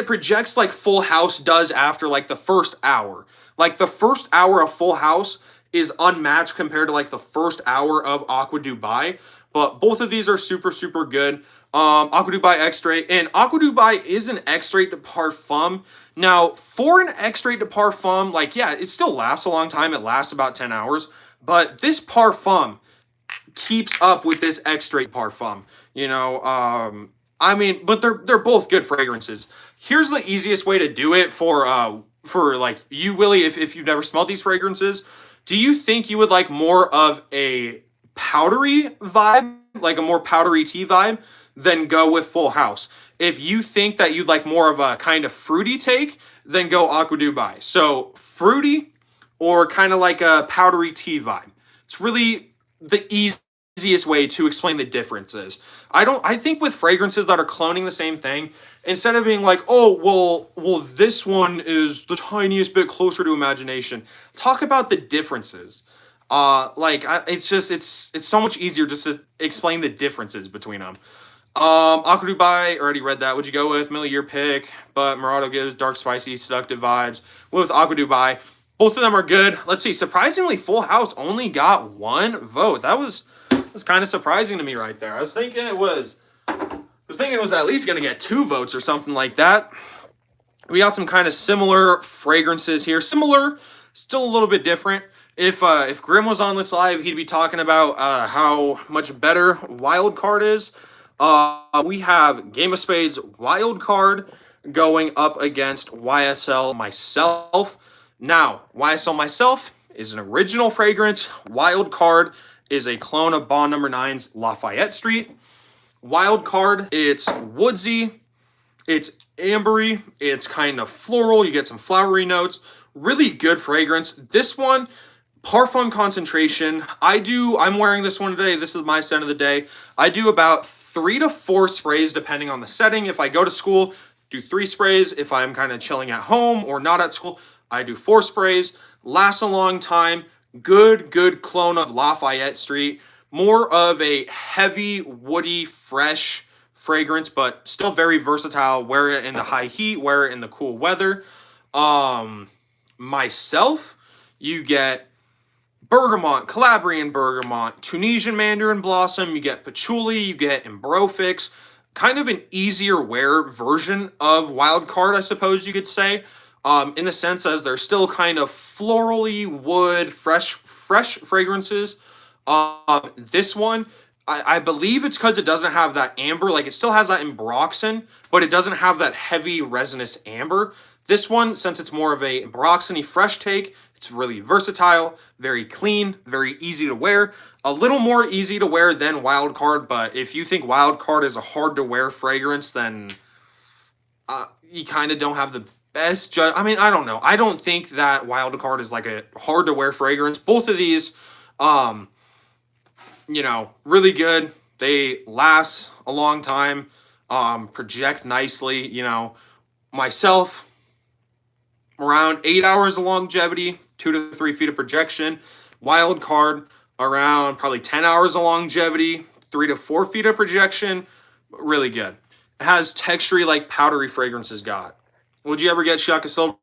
projects like Full House does after like the first hour. Like the first hour of Full House is unmatched compared to like the first hour of Aqua Dubai. But both of these are super, super good. Aqua Dubai Extrait. And Aqua Dubai is an Extrait de Parfum. Now, for an Extrait de Parfum, like, yeah, it still lasts a long time. It lasts about 10 hours. But this Parfum keeps up with this Extrait Parfum. But they're both good fragrances. Here's the easiest way to do it for like you, Willie, if you've never smelled these fragrances. Do you think you would like more of a powdery vibe, like a more powdery tea vibe, then go with Full House? If you think that you'd like more of a kind of fruity take, then go Aqua Dubai. So fruity or kind of like a powdery tea vibe. It's really the easiest way to explain the differences. I think with fragrances that are cloning the same thing, instead of being like, oh, well, this one is the tiniest bit closer to imagination, talk about the differences. It's so much easier just to explain the differences between them. Aqua Dubai, already read that. Would you go with Millie, your pick? But Murado gives dark, spicy, seductive vibes. With Aqua Dubai, both of them are good. Let's see. Surprisingly, Full House only got 1 vote. That was kind of surprising to me right there. I was thinking it was at least going to get 2 votes or something like that. We got some kind of similar fragrances here. Similar, still a little bit different. If Grim was on this live, he'd be talking about how much better Wild Card is. We have Game of Spades Wild Card going up against YSL Myself. Now, YSL Myself is an original fragrance. Wild Card is a clone of Bond No. 9's Lafayette Street. Wild Card, it's woodsy, it's ambery, it's kind of floral, you get some flowery notes. Really good fragrance. This one, parfum concentration, I'm wearing this one today. This is my scent of the day. I do about 3 to 4 sprays depending on the setting. If I go to school, do 3 sprays. If I'm kind of chilling at home or not at school, I do 4 sprays. Lasts a long time. Good clone of Lafayette Street. More of a heavy, woody, fresh fragrance, but still very versatile. Wear it in the high heat, wear it in the cool weather. Myself, you get bergamot, Calabrian bergamot, Tunisian mandarin blossom, you get patchouli, you get Ambrofix. Kind of an easier wear version of Wild Card, I suppose you could say. In the sense as they're still kind of florally, wood, fresh fragrances. This one, I believe it's because it doesn't have that amber. Like, it still has that ambroxan, but it doesn't have that heavy resinous amber. This one, since it's more of a ambroxan-y fresh take, it's really versatile, very clean, very easy to wear. A little more easy to wear than Wild Card, but if you think Wild Card is a hard-to-wear fragrance, then you kind of don't have the best judge. I don't know. I don't think that Wild Card is like a hard-to-wear fragrance. Both of these, really good. They last a long time, project nicely. Myself, around 8 hours of longevity, 2 to 3 feet of projection. Wild Card, around probably 10 hours of longevity, 3 to 4 feet of projection. Really good. It has textury like powdery fragrances got. Would you ever get Shiaka Silver?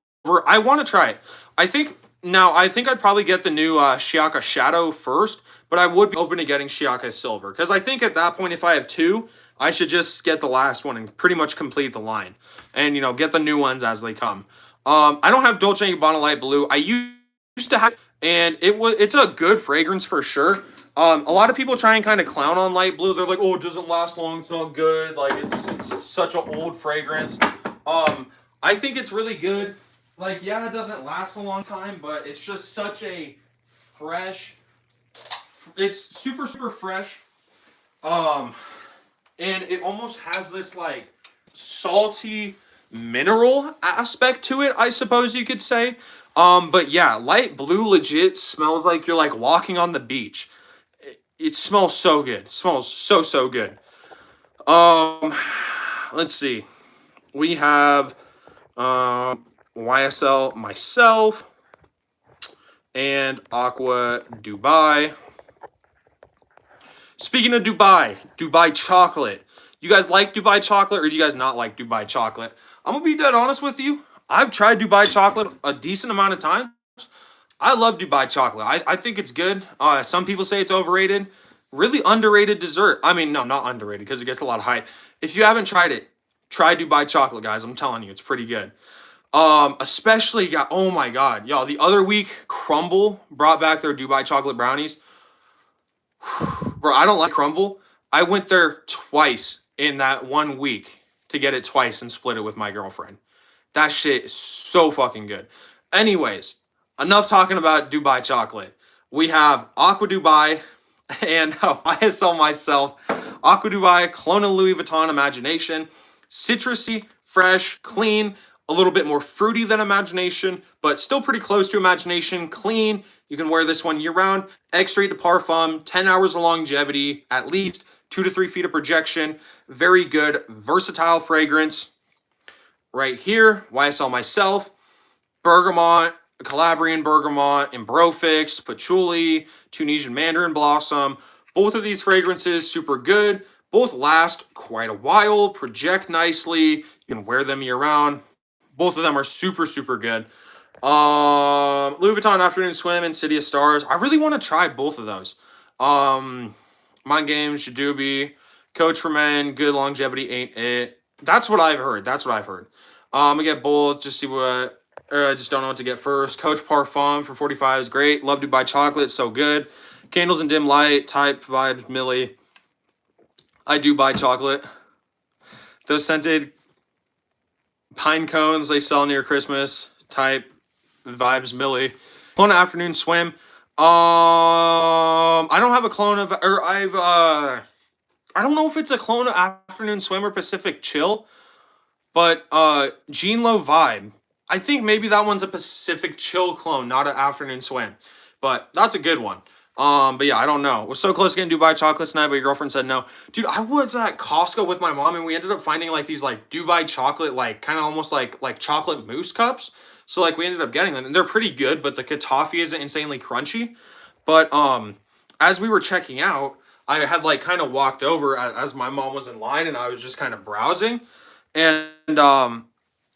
I want to try it. I think I'd probably get the new Shiaka Shadow first, but I would be open to getting Shiaka Silver because I think at that point, if I have two, I should just get the last one and pretty much complete the line, and get the new ones as they come. I don't have Dolce & Gabbana Light Blue. I used to have, and it's a good fragrance for sure. A lot of people try and kind of clown on Light Blue. They're like, "Oh, it doesn't last long. It's not good. Like it's such an old fragrance." I think it's really good. Like, yeah, it doesn't last a long time, but it's just such a fresh. It's super super fresh. And it almost has this like salty mineral aspect to it, I suppose you could say. But yeah, Light Blue legit smells like you're like walking on the beach. It smells so good. It smells so good. Let's see. We have YSL Myself and Aqua Dubai. Speaking of Dubai chocolate. You guys like Dubai chocolate or do you guys not like Dubai chocolate? I'm going to be dead honest with you. I've tried Dubai chocolate a decent amount of times. I love Dubai chocolate. I think it's good. Some people say it's overrated. Really underrated dessert. I mean, no, not underrated because it gets a lot of hype. If you haven't tried it, try Dubai chocolate, guys. I'm telling you, it's pretty good. Especially, oh my God, y'all, the other week, Crumble brought back their Dubai chocolate brownies. Bro, I don't like Crumble. I went there twice in that 1 week to get it twice and split it with my girlfriend. That shit is so fucking good. Anyways, enough talking about Dubai chocolate. We have Aqua Dubai and YSL Myself. Aqua Dubai, Clone of Louis Vuitton Imagination. Citrusy, fresh, clean, a little bit more fruity than Imagination, but still pretty close to Imagination. Clean. You can wear this one year round. Extrait de Parfum, 10 hours of longevity, at least 2 to 3 feet of projection. Very good, versatile fragrance. Right here, YSL Myself, Bergamot, Calabrian Bergamot, Ambrofix, Patchouli, Tunisian Mandarin Blossom. Both of these fragrances, super good. Both last quite a while, project nicely. You can wear them year round. Both of them are super, super good. Louis Vuitton Afternoon Swim and City of Stars. I really want to try both of those. Mind Games, Shadubi, Coach for Men, good longevity ain't it. That's what I've heard. I get both. Just see what. I just don't know what to get first. Coach Parfum for $45 is great. Love Dubai chocolate, so good. Candles and Dim Light, Type Vibes, Millie. I do buy chocolate. Those scented pine cones they sell near Christmas. Type Vibes, Millie. Clone Afternoon Swim. I don't have a clone of, or I don't know if it's a clone of Afternoon Swim or Pacific Chill, but Jean Low Vibe. I think maybe that one's a Pacific Chill clone, not an Afternoon Swim, but that's a good one. But yeah, I don't know. We're so close to getting Dubai chocolate tonight, but your girlfriend said no. Dude, I was at Costco with my mom, and we ended up finding like these like Dubai chocolate, like kind of almost like chocolate mousse cups. So like we ended up getting them, and they're pretty good, but the toffee isn't insanely crunchy. But as we were checking out, I had like kind of walked over as my mom was in line, and I was just kind of browsing, and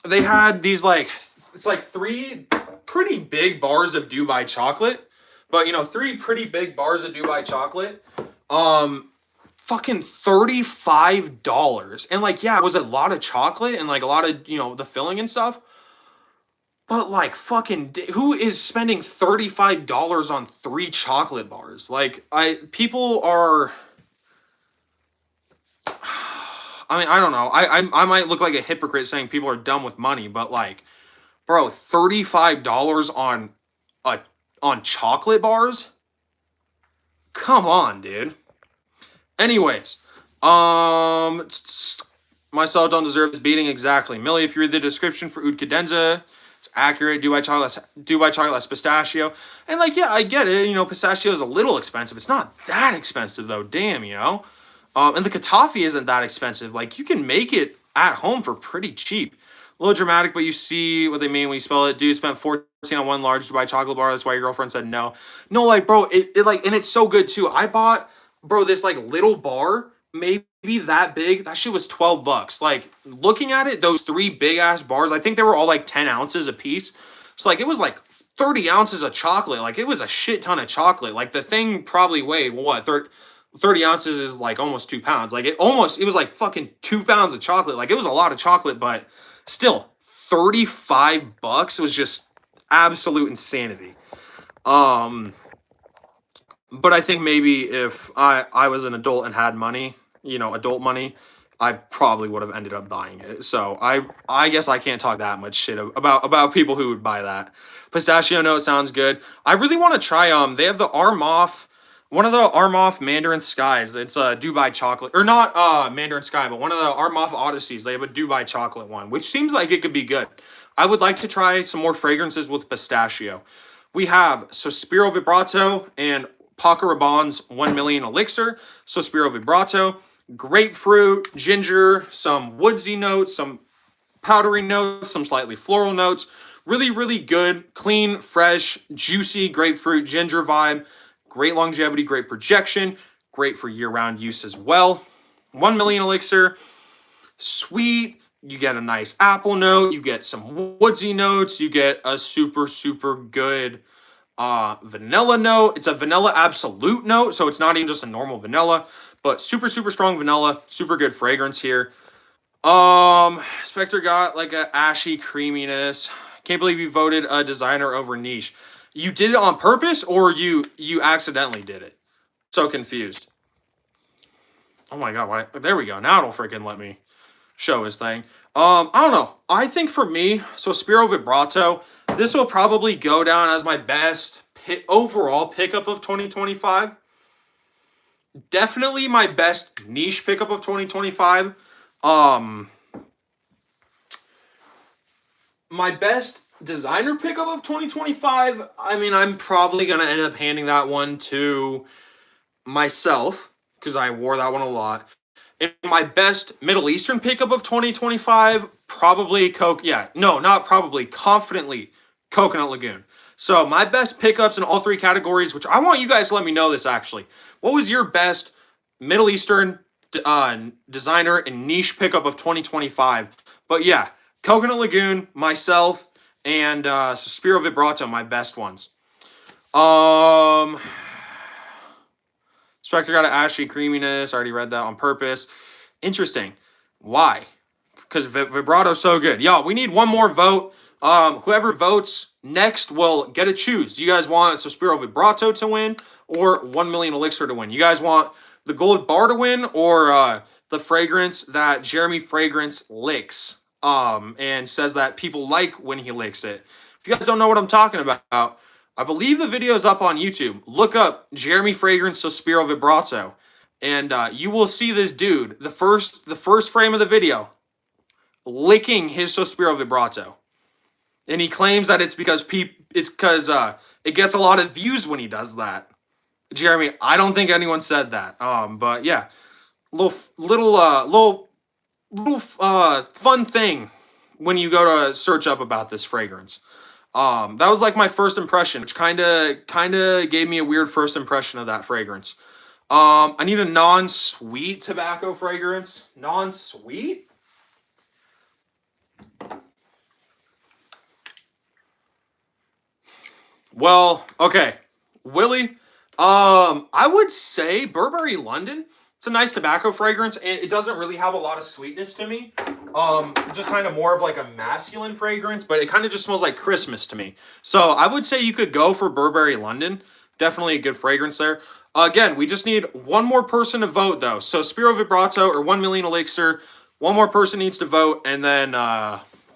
they had these like, it's like 3 pretty big bars of Dubai chocolate. But, 3 pretty big bars of Dubai chocolate. Fucking $35. And, like, yeah, it was a lot of chocolate and, like, a lot of, the filling and stuff. But, like, fucking, who is spending $35 on 3 chocolate bars? Like, people are... I mean, I don't know. I might look like a hypocrite saying people are dumb with money, but, like, bro, $35 on chocolate bars? Come on, dude. Anyways, Myself don't deserve this beating. Exactly. Millie, if you read the description for Oud Cadenza, it's accurate. Dubai chocolate has pistachio. And like, yeah, I get it. Pistachio is a little expensive. It's not that expensive though. Damn, And the Katafi isn't that expensive. Like, you can make it at home for pretty cheap. little dramatic, but you see what they mean when you spell it. Dude spent 14 on one large Dubai chocolate bar. That's why your girlfriend said no. No, like, bro, it like, and it's so good too. I bought, bro, this like little bar, maybe that big. That shit was $12. Like, looking at it, those 3 big ass bars, I think they were all like 10 ounces a piece. So like, it was like 30 ounces of chocolate. Like, it was a shit ton of chocolate. Like, the thing probably weighed what, 30 ounces is like almost 2 pounds. Like, it was like fucking 2 pounds of chocolate. Like, it was a lot of chocolate, but still, $35 was just absolute insanity. But I think maybe if I was an adult and had money, you know, adult money, I probably would have ended up buying it. So I guess I can't talk that much shit about people who would buy that. Pistachio note sounds good. I really want to try they have the Armoff, one of the Armoff Mandarin Skies. It's a Dubai chocolate, or not Mandarin Sky, but one of the Armoff Odysseys. They have a Dubai chocolate one, which seems like it could be good. I would like to try some more fragrances with pistachio. We have Sospiro Vibrato and Paco Rabanne's 1 Million Elixir. Sospiro Vibrato, grapefruit, ginger, some woodsy notes, some powdery notes, some slightly floral notes. Really, really good, clean, fresh, juicy grapefruit, ginger vibe. Great longevity, great projection. Great for year-round use as well. 1 Million Elixir, sweet. You get a nice apple note. You get some woodsy notes. You get a super, super good vanilla note. It's a vanilla absolute note, so it's not even just a normal vanilla, but super, super strong vanilla. Super good fragrance here. Spectre got like a ashy creaminess. Can't believe you voted a designer over niche. You did it on purpose, or you accidentally did it? So confused. Oh my god, why? There we go. Now it'll freaking let me show his thing. I don't know. I think for me, Sospiro Vibrato, this will probably go down as my best overall pickup of 2025. Definitely my best niche pickup of 2025. My best designer pickup of 2025, I mean, I'm probably going to end up handing that one to myself because I wore that one a lot. And my best Middle Eastern pickup of 2025, probably confidently Coconut Lagoon. So my best pickups in all 3 categories, which I want you guys to let me know this actually. What was your best Middle Eastern designer and niche pickup of 2025? But yeah, Coconut Lagoon, myself, and Sospiro Vibrato, my best ones. Spectre got an ashy creaminess. I already read that on purpose. Interesting. Why? Because Vibrato's so good. Y'all, we need one more vote. Whoever votes next will get to choose. Do you guys want Sospiro Vibrato to win or 1 Million Elixir to win? You guys want the gold bar to win or the fragrance that Jeremy Fragrance licks and says that people like when he licks it? If you guys don't know what I'm talking about, I believe the video is up on YouTube. Look up Jeremy Fragrance Sospiro Vibrato, and you will see this dude, the first frame of the video, licking his Sospiro Vibrato. And he claims that it's because it gets a lot of views when he does that. Jeremy, I don't think anyone said that. But yeah, little fun thing when you go to search up about this fragrance. That was like my first impression, which kind of gave me a weird first impression of that fragrance. I need a non-sweet tobacco fragrance. Non-sweet? Well, okay. Willie, I would say Burberry London. It's a nice tobacco fragrance, and it doesn't really have a lot of sweetness to me. Just kind of more of like a masculine fragrance, but it kind of just smells like Christmas to me. So I would say you could go for Burberry London. Definitely a good fragrance there. Again, we just need one more person to vote, though. So Sospiro Vibrato or 1 Million Elixir. One more person needs to vote, and then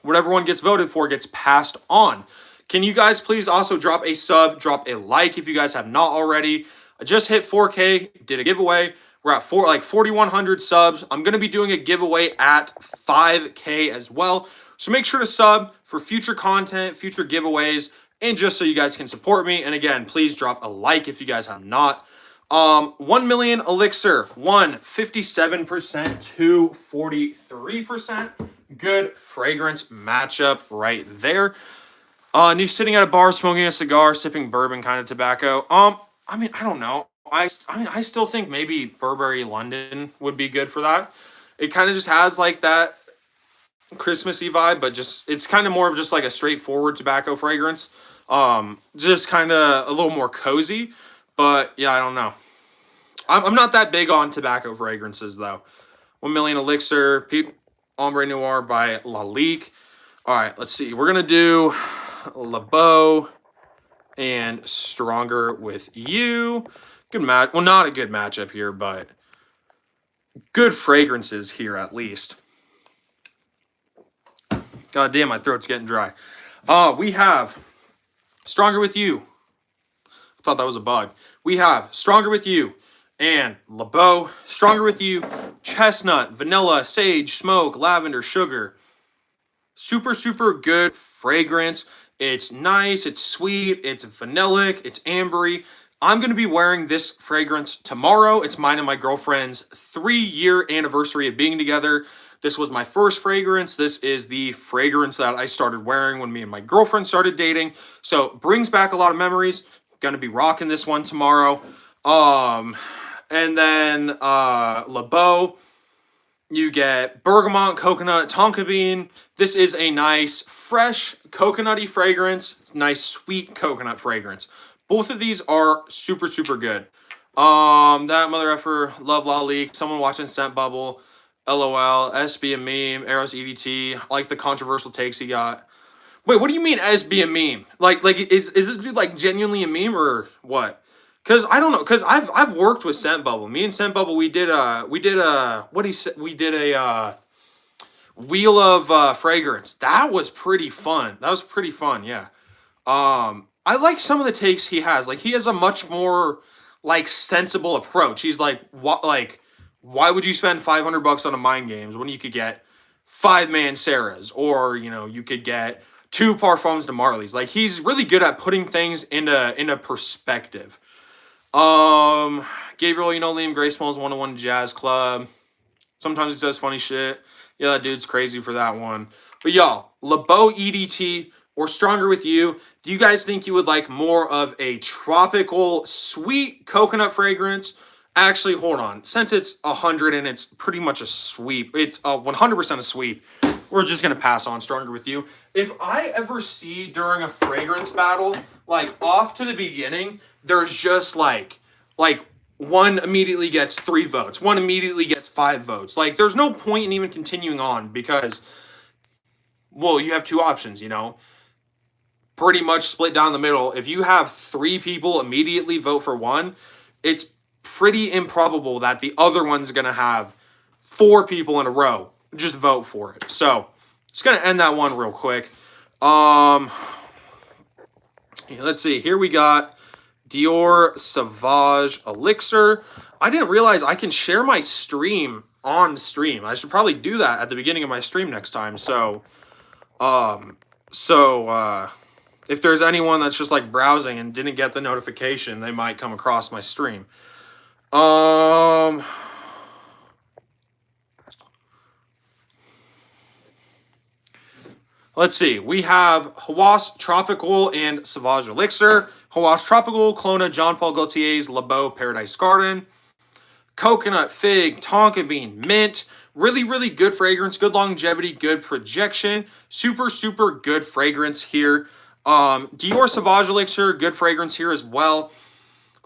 whatever one gets voted for gets passed on. Can you guys please also drop a sub, drop a like if you guys have not already. I just hit 4K, did a giveaway. We're at 4,100 subs. I'm going to be doing a giveaway at 5K as well. So make sure to sub for future content, future giveaways, and just so you guys can support me. And again, please drop a like if you guys have not. 1 Million Elixir, 57% to 43%. good fragrance matchup right there. And you're sitting at a bar smoking a cigar, sipping bourbon kind of tobacco. I mean, I don't know. I still think maybe Burberry London would be good for that. It kind of just has like that Christmassy vibe, but just it's kind of more of just like a straightforward tobacco fragrance. Just kind of a little more cozy. But yeah, I don't know. I'm not that big on tobacco fragrances though. 1 Million Elixir, Ombre Noir by Lalique. All right, let's see. We're gonna do Le Beau and Stronger with You. Good match. Well, not a good matchup here, but good fragrances here at least. God damn, my throat's getting dry. We have Stronger with You. I thought that was a bug. We have Stronger with You and Le Beau. Stronger with You, chestnut, vanilla, sage, smoke, lavender, sugar. Super, super good fragrance. It's nice, it's sweet, it's vanillic, it's ambery. I'm going to be wearing this fragrance tomorrow. It's mine and my girlfriend's 3-year anniversary of being together. This was my first fragrance. This is the fragrance that I started wearing when me and my girlfriend started dating. So brings back a lot of memories. Going to be rocking this one tomorrow. And then Le Beau. You get bergamot, coconut, tonka bean. This is a nice, fresh, coconutty fragrance. Nice, sweet coconut fragrance. Both of these are super, super good. That mother effer, love Lalique. Someone watching Scent Bubble. LOL, SB a meme, Eros EDT. I like the controversial takes he got. Wait, what do you mean SB a meme? Like is this dude like genuinely a meme or what? Cause I don't know. Cause I've worked with Scent Bubble. Me and Scent Bubble, we did a wheel of fragrance. That was pretty fun. Yeah. I like some of the takes he has. Like he has a much more like sensible approach. He's like, what? Like, why would you spend $500 on a Mind Games when you could get 5 Manceras, or you could get 2 Parfums de Marly's? Like he's really good at putting things into perspective. Gabriel, Liam Gray Smalls 101 Jazz Club. Sometimes he says funny shit. Yeah, that dude's crazy for that one. But y'all, Le Beau EDT or Stronger with You. Do you guys think you would like more of a tropical, sweet coconut fragrance? Actually, hold on. Since it's 100 and it's pretty much a sweep, it's 100% a sweep, we're just going to pass on Stronger with You. If I ever see during a fragrance battle, like off to the beginning, there's just like one immediately gets 3 votes, one immediately gets 5 votes. Like there's no point in even continuing on because, well, you have 2 options, pretty much split down the middle. If you have 3 people immediately vote for one, it's pretty improbable that the other one's going to have 4 people in a row just vote for it. So just going to end that one real quick. Let's see. Here we got Dior Sauvage Elixir. I didn't realize I can share my stream on stream. I should probably do that at the beginning of my stream next time. So if there's anyone that's just like browsing and didn't get the notification, they might come across my stream. Let's see. We have Hawas Tropical and Sauvage Elixir. Hawas Tropical, Clona, Jean Paul Gaultier's Le Beau Paradise Garden. Coconut, fig, tonka bean, mint. Really, really good fragrance. Good longevity, good projection. Super, super good fragrance here. Dior Sauvage Elixir, good fragrance here as well.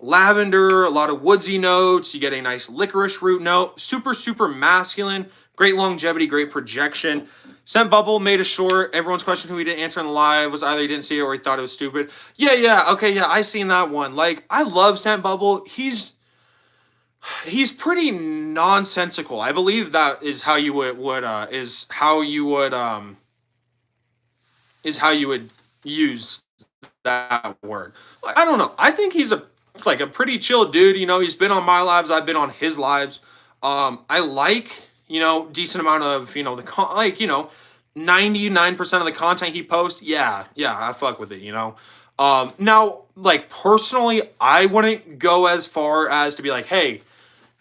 Lavender, a lot of woodsy notes. You get a nice licorice root note. Super, super masculine. Great longevity, great projection. Scent Bubble made a short. Everyone's question who he didn't answer in the live was either he didn't see it or he thought it was stupid. Yeah. Okay, yeah, I seen that one. Like, I love Scent Bubble. He's pretty nonsensical. I believe that is how you would use that word. Like, I don't know. I think he's a pretty chill dude. He's been on my lives. I've been on his lives. I like, decent amount of, 99% of the content he posts. Yeah, I fuck with it, Now, like, personally, I wouldn't go as far as to be like, hey,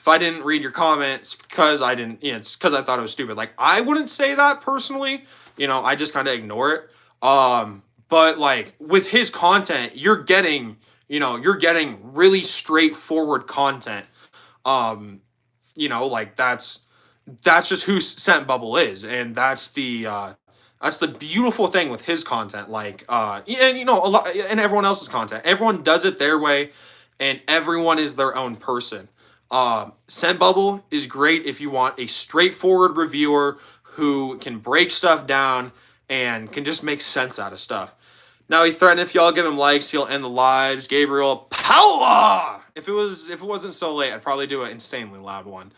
if I didn't read your comments because I didn't, it's because I thought it was stupid. Like, I wouldn't say that personally. I just kind of ignore it. But like with his content, you're getting really straightforward content. Like that's just who Scent Bubble is, and that's the beautiful thing with his content. Like, and a lot, and everyone else's content. Everyone does it their way, and everyone is their own person. Scent Bubble is great if you want a straightforward reviewer who can break stuff down and can just make sense out of stuff. Now he threatened if y'all give him likes, he'll end the lives. Gabriel Power. If it wasn't so late, I'd probably do an insanely loud one.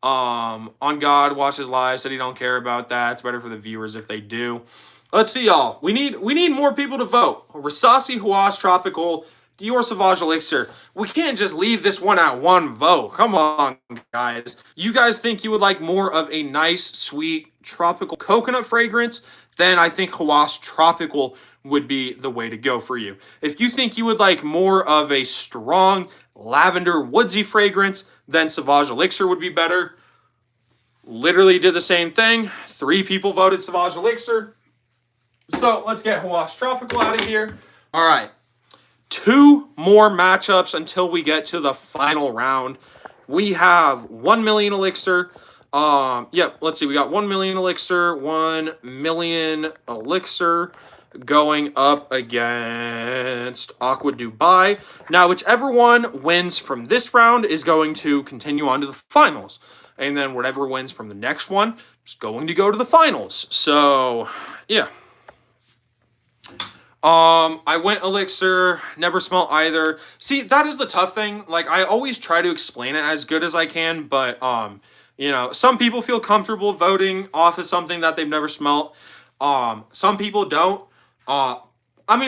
On God, watch his live. Said he don't care about that. It's better for the viewers if they do. Let's see, y'all. We need more people to vote. Rasasi, Huas, Tropical, Dior Sauvage Elixir. We can't just leave this one at one vote. Come on, guys. You guys think you would like more of a nice, sweet, tropical coconut fragrance? Then I think Huas Tropical would be the way to go for you. If you think you would like more of a strong lavender woodsy fragrance, then Sauvage Elixir would be better. Literally did the same thing. 3 people voted Sauvage Elixir. So let's get Huas Tropical out of here. All right. 2 more matchups until we get to the final round. We have 1 million Elixir. Let's see. We got 1 million Elixir, 1 million Elixir going up against Aqua Dubai. Now, whichever one wins from this round is going to continue on to the finals. And then whatever wins from the next one is going to go to the finals. So, yeah. I went Elixir, never smelled either. See, that is the tough thing. Like, I always try to explain it as good as I can, but, some people feel comfortable voting off of something that they've never smelt. Some people don't.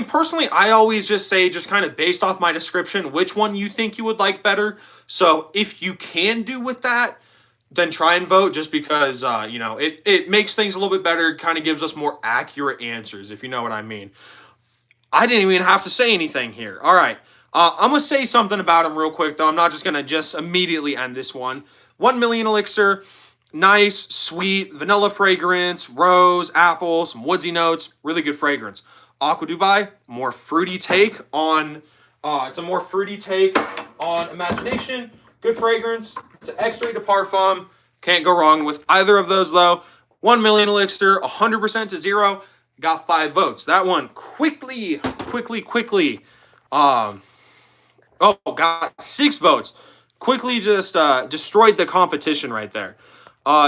Personally, I always just say, just kind of based off my description, which one you think you would like better. So if you can do with that, then try and vote, just because, it makes things a little bit better, kind of gives us more accurate answers, if you know what I mean. I didn't even have to say anything here. All right. I'm going to say something about him real quick, though. I'm not just going to just immediately end this one. 1 million Elixir. Nice, sweet, vanilla fragrance, rose, apple, some woodsy notes. Really good fragrance. Aqua Dubai, more fruity take on... it's a more fruity take on Imagination. Good fragrance. It's an X-rated parfum. Can't go wrong with either of those, though. 1 million Elixir, 100% to 0. Got 5 votes. That one quickly. Got 6 votes. Quickly just destroyed the competition right there.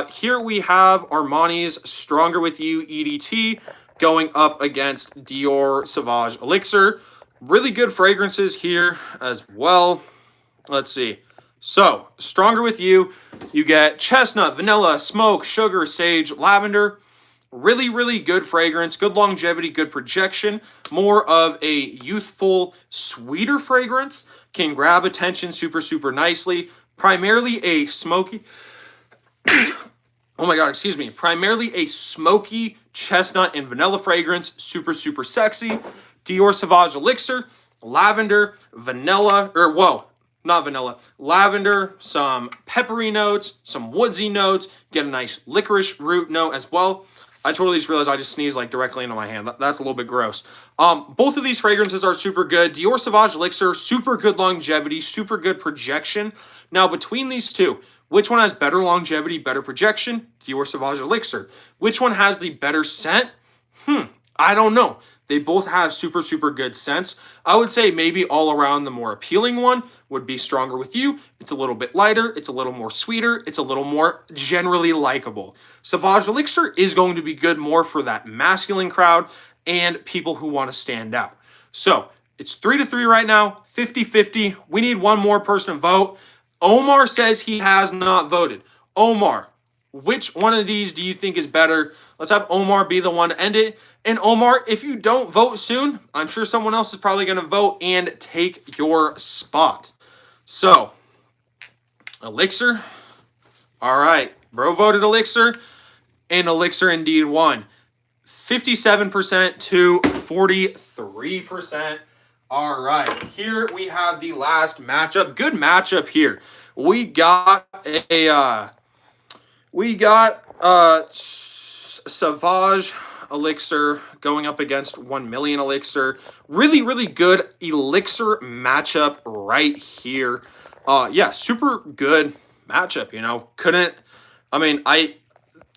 Here we have Armani's Stronger With You EDT going up against Dior Sauvage Elixir. Really good fragrances here as well. Let's see. So, Stronger With You, you get chestnut, vanilla, smoke, sugar, sage, lavender. Really, really good fragrance, good longevity, good projection. More of a youthful, sweeter fragrance. Can grab attention super, super nicely. Primarily a smoky... Primarily a smoky chestnut and vanilla fragrance. Super, super sexy. Dior Sauvage Elixir. Lavender, vanilla, not vanilla. Lavender, some peppery notes, some woodsy notes. Get a nice licorice root note as well. I totally just realized I just sneezed like directly into my hand. That's a little bit gross. Both of these fragrances are super good. Dior Sauvage Elixir, super good longevity, super good projection. Now, between these two, which one has better longevity, better projection? Dior Sauvage Elixir. Which one has the better scent? I don't know. They both have super, super good scents. I would say maybe all around the more appealing one would be Stronger With You. It's a little bit lighter. It's a little more sweeter. It's a little more generally likable. Sauvage Elixir is going to be good more for that masculine crowd and people who want to stand out. So it's 3-3 right now, 50-50. We need one more person to vote. Omar says he has not voted. Omar, which one of these do you think is better? Let's have Omar be the one to end it. And Omar, if you don't vote soon, I'm sure someone else is probably going to vote and take your spot. So, Elixir. All right. Bro voted Elixir. And Elixir indeed won. 57% to 43%. All right. Here we have the last matchup. Good matchup here. we got Savage Elixir going up against 1 million Elixir. Really, really good Elixir matchup right here. Yeah, super good matchup, you know.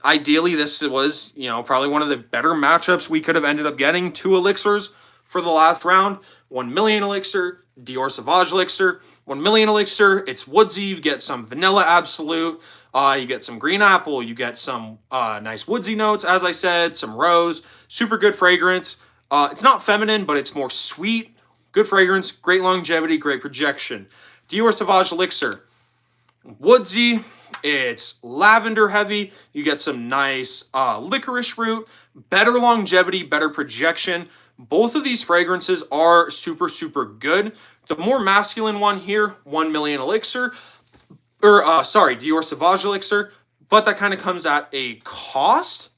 Ideally this was, you know, probably one of the better matchups we could have ended up getting. 2 Elixirs for the last round. 1 million Elixir, Dior Sauvage Elixir. 1 million Elixir, it's woodsy. You get some vanilla absolute. You get some green apple. You get some nice woodsy notes, as I said, some rose. Super good fragrance. It's not feminine, but it's more sweet. Good fragrance, great longevity, great projection. Dior Sauvage Elixir, woodsy. It's lavender heavy. You get some nice licorice root, better longevity, better projection. Both of these fragrances are super, super good. The more masculine one here, 1 million Elixir, Dior Sauvage Elixir, but that kind of comes at a cost.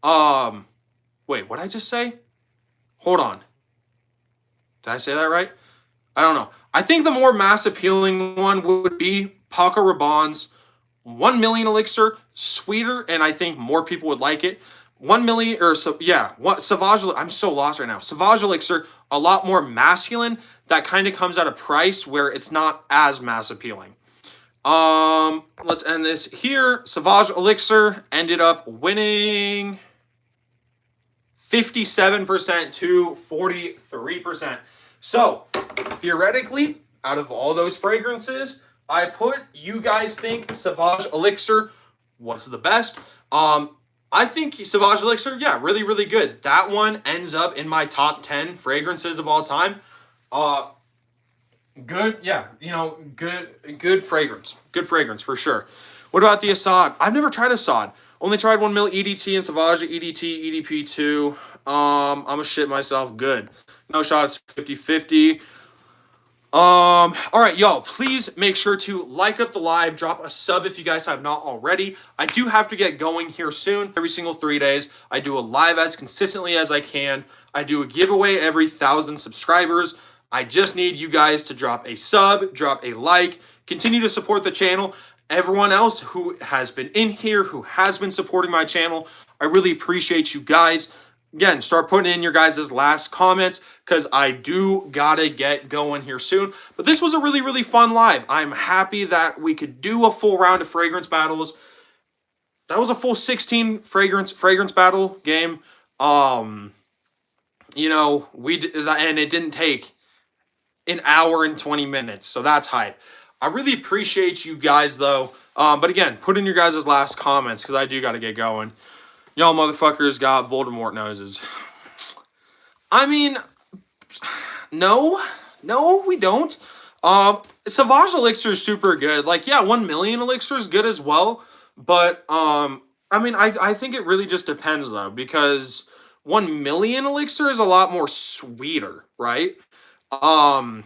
Wait, what did I just say? Hold on. Did I say that right? I don't know. I think the more mass appealing one would be Paco Rabanne's 1 million Elixir, sweeter, and I think more people would like it. 1 million, Sauvage, I'm so lost right now. Sauvage Elixir, a lot more masculine. That kind of comes at a price where it's not as mass appealing. Let's end this here. Sauvage Elixir ended up winning 57% to 43%. So, theoretically, out of all those fragrances, you guys think Sauvage Elixir was the best. I think Sauvage Elixir, yeah, really, really good. That one ends up in my top 10 fragrances of all time. Good, yeah, you know, good fragrance. Good fragrance, for sure. What about the Assad? I've never tried Assad. Only tried 1 mil EDT and Sauvage EDT, EDP2. I'm gonna shit myself good. No shot, it's 50-50. All right, y'all, please make sure to like up the live, drop a sub if you guys have not already. I do have to get going here soon. Every single 3 days, I do a live as consistently as I can. I do a giveaway every 1,000 subscribers. I just need you guys to drop a sub, drop a like, continue to support the channel. Everyone else who has been in here, who has been supporting my channel, I really appreciate you guys. Again, start putting in your guys' last comments because I do gotta get going here soon. But this was a really, really fun live. I'm happy that we could do a full round of fragrance battles. That was a full 16 fragrance battle game. You know, and it didn't take an hour and 20 minutes, so that's hype. I really appreciate you guys though. But again, put in your guys' last comments because I do gotta get going. Y'all motherfuckers got Voldemort noses. I mean, no, we don't. Sauvage Elixir is super good. Like, yeah, 1 million Elixir is good as well. But, I mean, I think it really just depends, though. Because 1 million Elixir is a lot more sweeter, right? Yeah,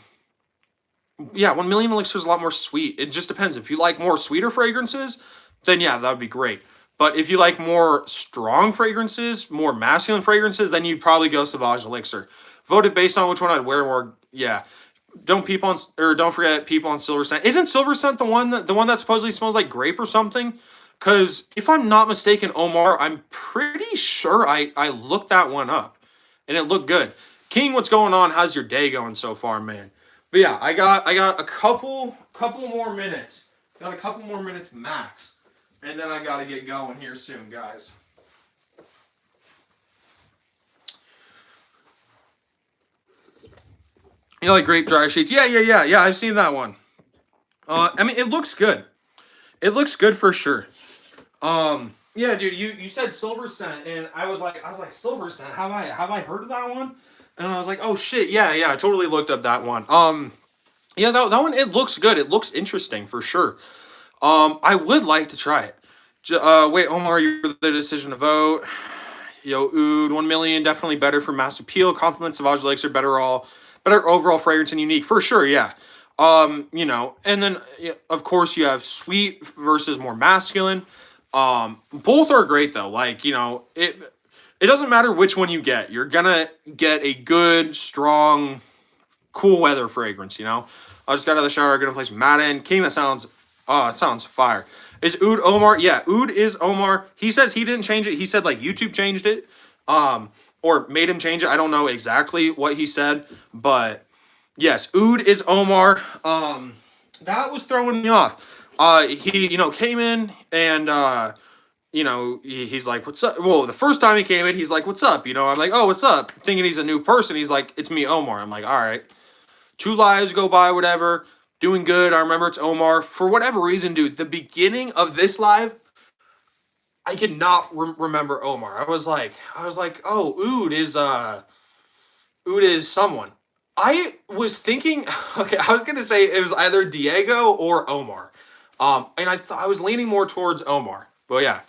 1 million Elixir is a lot more sweet. It just depends. If you like more sweeter fragrances, then yeah, that would be great. But if you like more strong fragrances, more masculine fragrances, then you'd probably go Sauvage Elixir. Voted based on which one I'd wear more. Yeah. Don't forget People on Silver Scent. Isn't Silver Scent the one that supposedly smells like grape or something? Because if I'm not mistaken, Omar, I'm pretty sure I looked that one up. And it looked good. King, what's going on? How's your day going so far, man? But yeah, I got a couple more minutes. Got a couple more minutes max. And then I gotta get going here soon, guys. You like grape dryer sheets? Yeah. I've seen that one. I mean, it looks good. It looks good for sure. Yeah, dude, you said Silver Scent, and I was like Silver Scent. Have I heard of that one? And I was like, oh shit, yeah. I totally looked up that one. Yeah, that one, it looks good. It looks interesting for sure. I would like to try it. Wait, Omar, you're the decision to vote. Yo, Oud, 1 million, definitely better for mass appeal. Compliments Sauvage Elixir, better overall fragrance and unique for sure. Yeah. You know, and then of course you have sweet versus more masculine. Both are great though. Like, you know, it doesn't matter which one you get. You're gonna get a good, strong, cool weather fragrance. You know, I just got out of the shower, gonna play some Madden. King, that sounds Oh, it sounds fire. Is Ood Omar? Yeah, Ood is Omar. He says he didn't change it. He said like YouTube changed it, or made him change it. I don't know exactly what he said, but yes, Ood is Omar. That was throwing me off. He came in and he's like, "What's up?" Well, the first time he came in, he's like, "What's up?" I'm like, "Oh, what's up?" Thinking he's a new person. He's like, "It's me, Omar." I'm like, "All right." 2 lives go by, whatever. Doing good. I remember it's Omar. For whatever reason, dude, the beginning of this live, I could not remember Omar. I was like, oh, Ood is someone. I was thinking, okay, I was gonna say it was either Diego or Omar. And I was leaning more towards Omar. But yeah,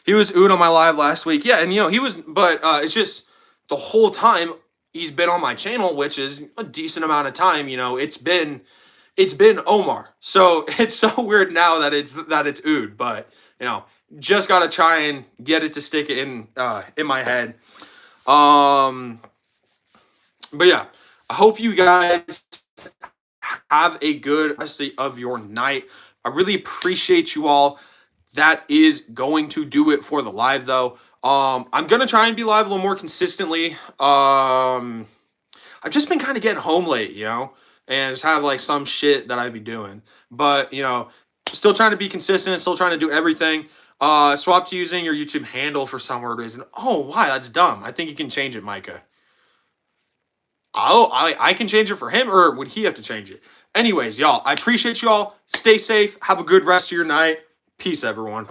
he was Ood on my live last week. Yeah, and he was, but it's just the whole time he's been on my channel, which is a decent amount of time. It's been Omar. So it's so weird now that it's Ood, but just gotta try and get it to stick in my head. Um, but yeah, I hope you guys have a good rest of your night. I really appreciate you all. That is going to do it for the live, though. I'm gonna try and be live a little more consistently. I've just been kind of getting home late, and just have like some shit that I'd be doing. But still trying to be consistent, still trying to do everything. Swap to using your YouTube handle for some weird reason. Oh, why? That's dumb. I think you can change it, Micah. Oh, I can change it for him, or would he have to change it? Anyways, y'all, I appreciate y'all. Stay safe. Have a good rest of your night. Peace, everyone.